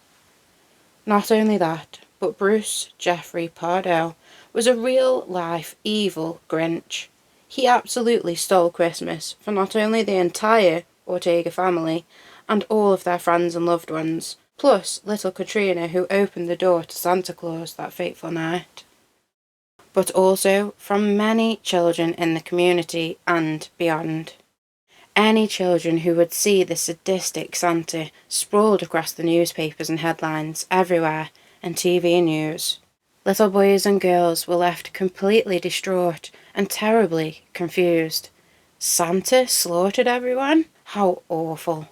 Not only that, but Bruce Jeffrey Pardo was a real-life evil Grinch. He absolutely stole Christmas for not only the entire Ortega family and all of their friends and loved ones, plus little Katrina, who opened the door to Santa Claus that fateful night, but also from many children in the community and beyond. Any children who would see the sadistic Santa sprawled across the newspapers and headlines everywhere and TV news. Little boys and girls were left completely distraught and terribly confused. Santa slaughtered everyone? How awful.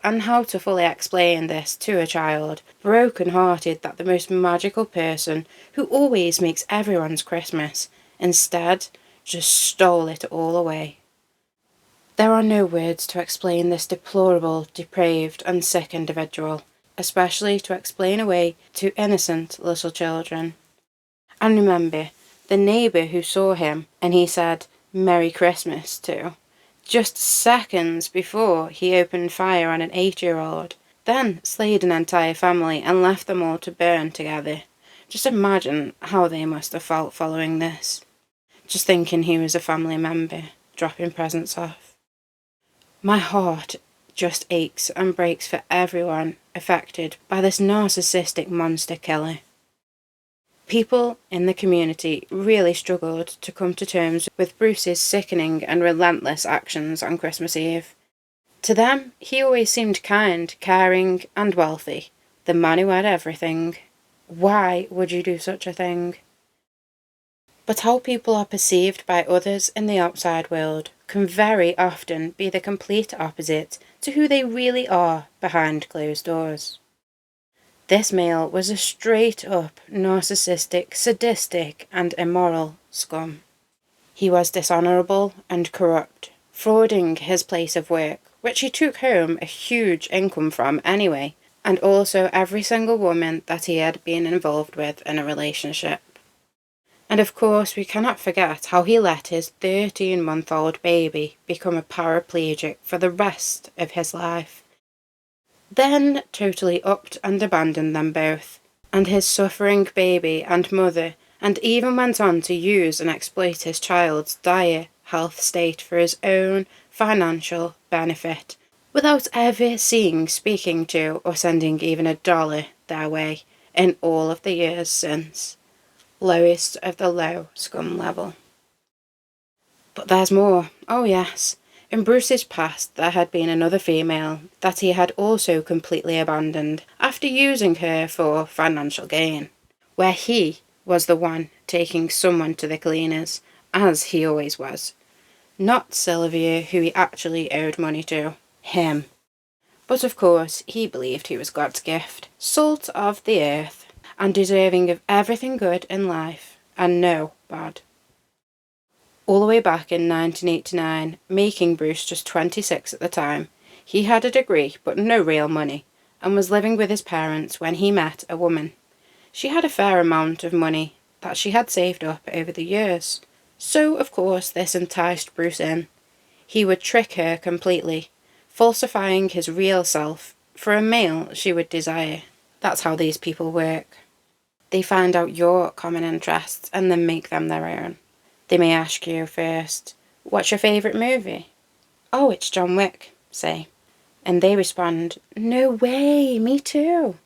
And how to fully explain this to a child, broken-hearted that the most magical person, who always makes everyone's Christmas, instead just stole it all away. There are no words to explain this deplorable, depraved and sick individual, especially to explain away to innocent little children. And remember, the neighbour who saw him and he said, "Merry Christmas" to, just seconds before he opened fire on an 8-year-old, then slayed an entire family and left them all to burn together. Just imagine how they must have felt following this. Just thinking he was a family member, dropping presents off. My heart just aches and breaks for everyone affected by this narcissistic monster killer. People in the community really struggled to come to terms with Bruce's sickening and relentless actions on Christmas Eve. To them, he always seemed kind, caring, and wealthy, the man who had everything. Why would you do such a thing? But how people are perceived by others in the outside world can very often be the complete opposite to who they really are behind closed doors. This male was a straight-up narcissistic, sadistic, and immoral scum. He was dishonourable and corrupt, frauding his place of work, which he took home a huge income from anyway, and also every single woman that he had been involved with in a relationship. And of course, we cannot forget how he let his 13-month-old baby become a paraplegic for the rest of his life. Then totally upped and abandoned them both, and his suffering baby and mother, and even went on to use and exploit his child's dire health state for his own financial benefit, without ever speaking to, or sending even $1 their way in all of the years since. Lowest of the low scum level. But there's more. Oh yes. In Bruce's past there had been another female that he had also completely abandoned after using her for financial gain, where he was the one taking someone to the cleaners, as he always was. Not Sylvia, who he actually owed money to. Him. But of course he believed he was God's gift, salt of the earth, and deserving of everything good in life, and no bad. All the way back in 1989, making Bruce just 26 at the time, he had a degree but no real money, and was living with his parents when he met a woman. She had a fair amount of money that she had saved up over the years, so of course this enticed Bruce in. He would trick her completely, falsifying his real self for a male she would desire. That's how these people work. They find out your common interests and then make them their own. They may ask you first, "What's your favourite movie?" "Oh, it's John Wick," say. And they respond, "No way, me too."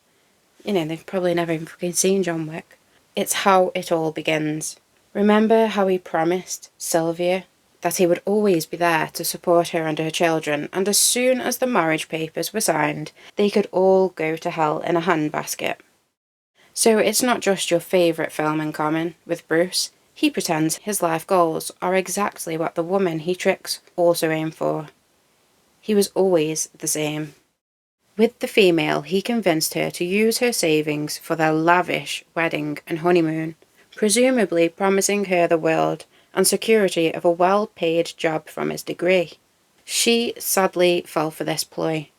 You know, they've probably never even fucking seen John Wick. It's how it all begins. Remember how he promised Sylvia that he would always be there to support her and her children, and as soon as the marriage papers were signed, they could all go to hell in a handbasket. So it's not just your favourite film in common with Bruce. He pretends his life goals are exactly what the woman he tricks also aim for. He was always the same. With the female, he convinced her to use her savings for their lavish wedding and honeymoon, presumably promising her the world and security of a well-paid job from his degree. She sadly fell for this ploy.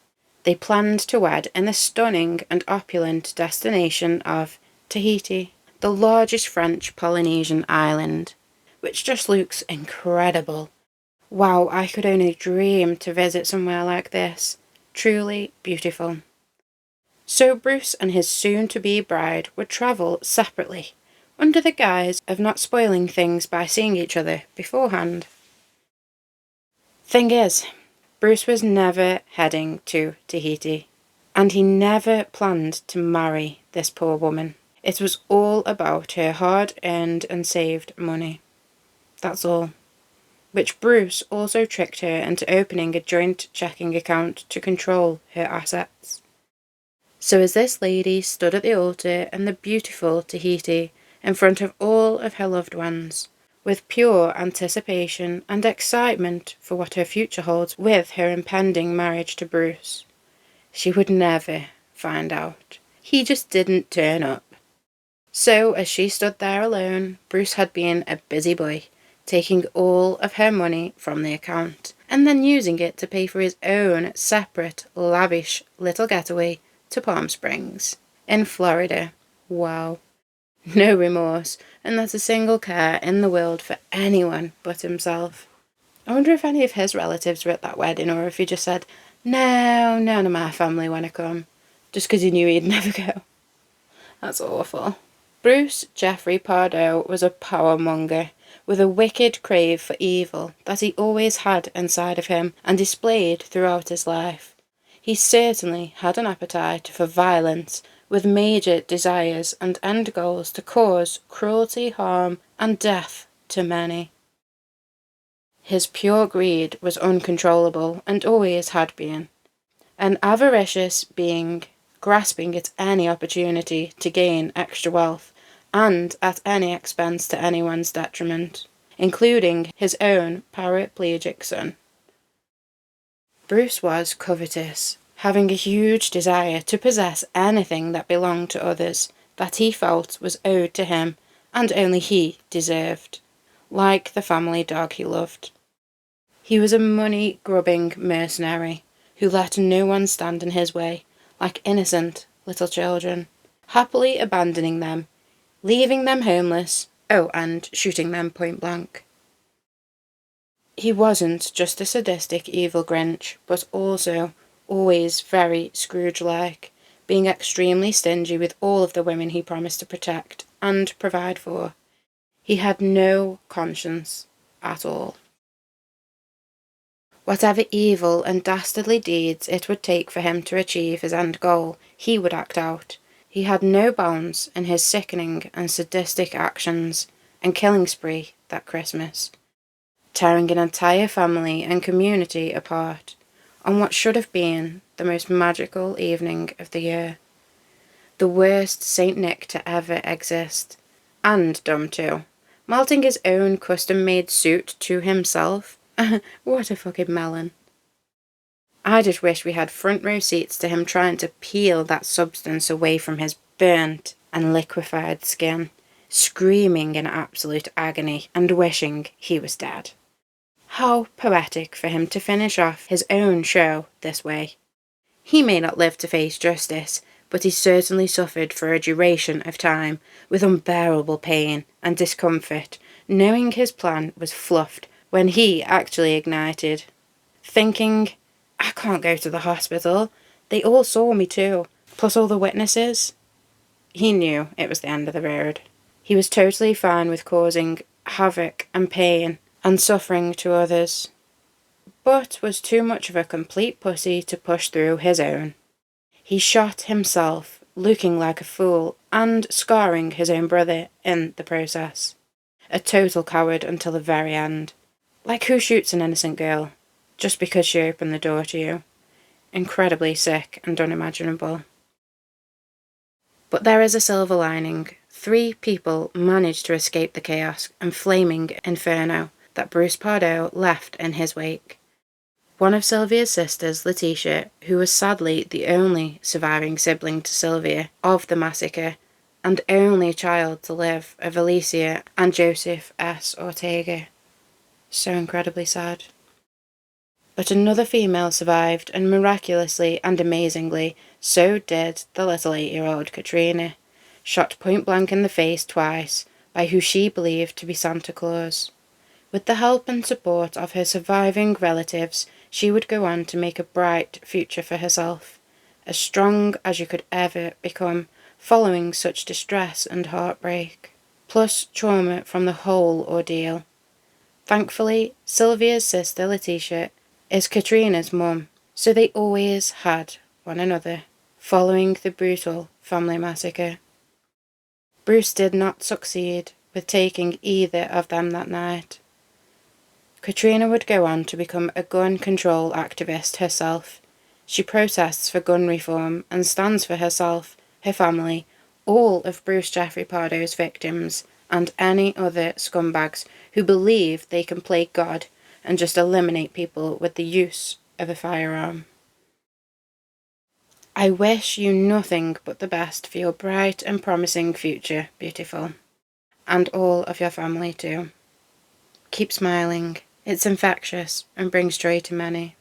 They planned to wed in the stunning and opulent destination of Tahiti, the largest French Polynesian island, which just looks incredible. Wow, I could only dream to visit somewhere like this. Truly beautiful. So Bruce and his soon-to-be bride would travel separately, under the guise of not spoiling things by seeing each other beforehand. Thing is, Bruce was never heading to Tahiti, and he never planned to marry this poor woman. It was all about her hard-earned and saved money. That's all. Which Bruce also tricked her into opening a joint checking account to control her assets. So as this lady stood at the altar in the beautiful Tahiti, in front of all of her loved ones, with pure anticipation and excitement for what her future holds with her impending marriage to Bruce, she would never find out. He just didn't turn up. So, as she stood there alone, Bruce had been a busy boy, taking all of her money from the account, and then using it to pay for his own separate, lavish little getaway to Palm Springs, in Florida. Wow. No remorse, and not a single care in the world for anyone but himself. I wonder if any of his relatives were at that wedding, or if he just said, "No, none of my family want to come," just because he knew he'd never go. That's awful. Bruce Jeffrey Pardo was a powermonger, with a wicked crave for evil that he always had inside of him and displayed throughout his life. he certainly had an appetite for violence, with major desires and end goals to cause cruelty, harm, and death to many. His pure greed was uncontrollable and always had been. An avaricious being, grasping at any opportunity to gain extra wealth, and at any expense to anyone's detriment, including his own paraplegic son. Bruce was covetous, having a huge desire to possess anything that belonged to others, that he felt was owed to him, and only he deserved, like the family dog he loved. He was a money-grubbing mercenary, who let no one stand in his way, like innocent little children, happily abandoning them, leaving them homeless, and shooting them point blank. He wasn't just a sadistic evil Grinch, but also always very Scrooge-like, being extremely stingy with all of the women he promised to protect and provide for. He had no conscience at all. Whatever evil and dastardly deeds it would take for him to achieve his end goal, he would act out. He had no bounds in his sickening and sadistic actions and killing spree that Christmas, tearing an entire family and community apart on what should have been the most magical evening of the year. The worst Saint Nick to ever exist, and dumb too, melting his own custom-made suit to himself. What a fucking melon. I just wish we had front row seats to him trying to peel that substance away from his burnt and liquefied skin, screaming in absolute agony and wishing he was dead. How poetic for him to finish off his own show this way. He may not live to face justice, but he certainly suffered for a duration of time, with unbearable pain and discomfort, knowing his plan was fluffed when he actually ignited, thinking, I can't go to the hospital, they all saw me too, plus all the witnesses. He knew it was the end of the road. He was totally fine with causing havoc and pain and suffering to others, but was too much of a complete pussy to push through his own. He shot himself, looking like a fool and scarring his own brother in the process. A total coward until the very end. Like who shoots an innocent girl just because she opened the door to you? Incredibly sick and unimaginable. But there is a silver lining. 3 people managed to escape the chaos and flaming inferno that Bruce Pardo left in his wake. One of Sylvia's sisters, Letitia, who was sadly the only surviving sibling to Sylvia of the massacre, and only child to live of Alicia and Joseph S. Ortega. So incredibly sad. But another female survived, and miraculously and amazingly, so did the little 8-year-old Katrina, shot point blank in the face twice by who she believed to be Santa Claus. With the help and support of her surviving relatives, she would go on to make a bright future for herself, as strong as you could ever become following such distress and heartbreak, plus trauma from the whole ordeal. Thankfully, Sylvia's sister Letitia is Katrina's mum, so they always had one another, following the brutal family massacre. Bruce did not succeed with taking either of them that night. Katrina would go on to become a gun control activist herself. She protests for gun reform and stands for herself, her family, all of Bruce Jeffrey Pardo's victims, and any other scumbags who believe they can play God and just eliminate people with the use of a firearm. I wish you nothing but the best for your bright and promising future, beautiful. And all of your family too. Keep smiling. It's infectious and brings joy to many.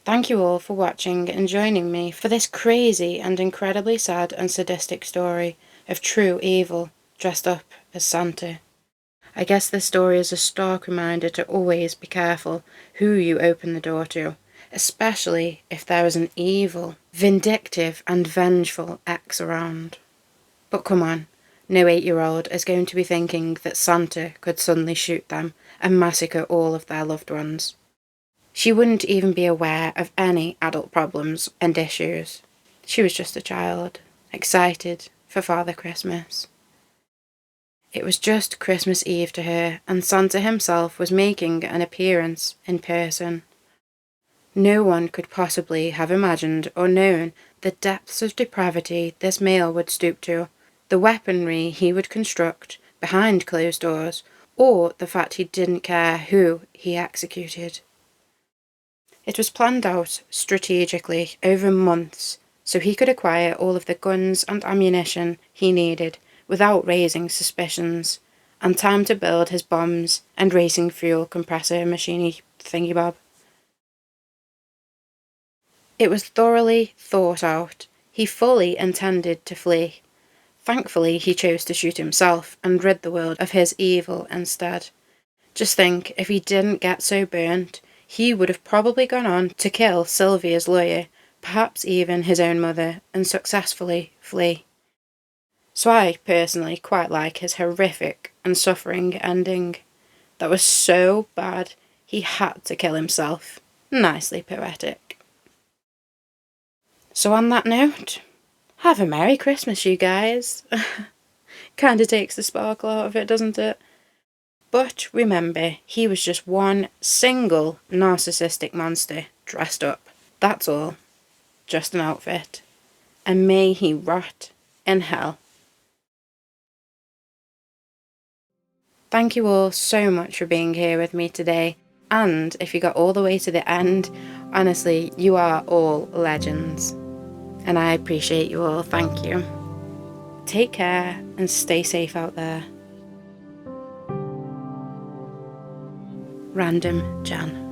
Thank you all for watching and joining me for this crazy and incredibly sad and sadistic story of true evil dressed up as Santa. I guess this story is a stark reminder to always be careful who you open the door to, especially if there is an evil, vindictive and vengeful ex around. But come on, no 8-year-old is going to be thinking that Santa could suddenly shoot them and massacre all of their loved ones. She wouldn't even be aware of any adult problems and issues. She was just a child, excited for Father Christmas. It was just Christmas Eve to her, and Santa himself was making an appearance in person. No one could possibly have imagined or known the depths of depravity this male would stoop to, the weaponry he would construct behind closed doors, or the fact he didn't care who he executed. It was planned out strategically over months, so he could acquire all of the guns and ammunition he needed without raising suspicions, and time to build his bombs and racing fuel compressor machine thingy-bob. It was thoroughly thought out. He fully intended to flee. Thankfully, he chose to shoot himself and rid the world of his evil instead. Just think, if he didn't get so burnt, he would have probably gone on to kill Sylvia's lawyer, perhaps even his own mother, and successfully flee. So I personally quite like his horrific and suffering ending. That was so bad, he had to kill himself. Nicely poetic. So on that note, have a Merry Christmas, you guys. Kinda takes the sparkle out of it, doesn't it? But remember, he was just one single narcissistic monster dressed up. That's all. Just an outfit. And may he rot in hell. Thank you all so much for being here with me today. And if you got all the way to the end, honestly, you are all legends. And I appreciate you all. Thank you. Take care and stay safe out there. Random Jan.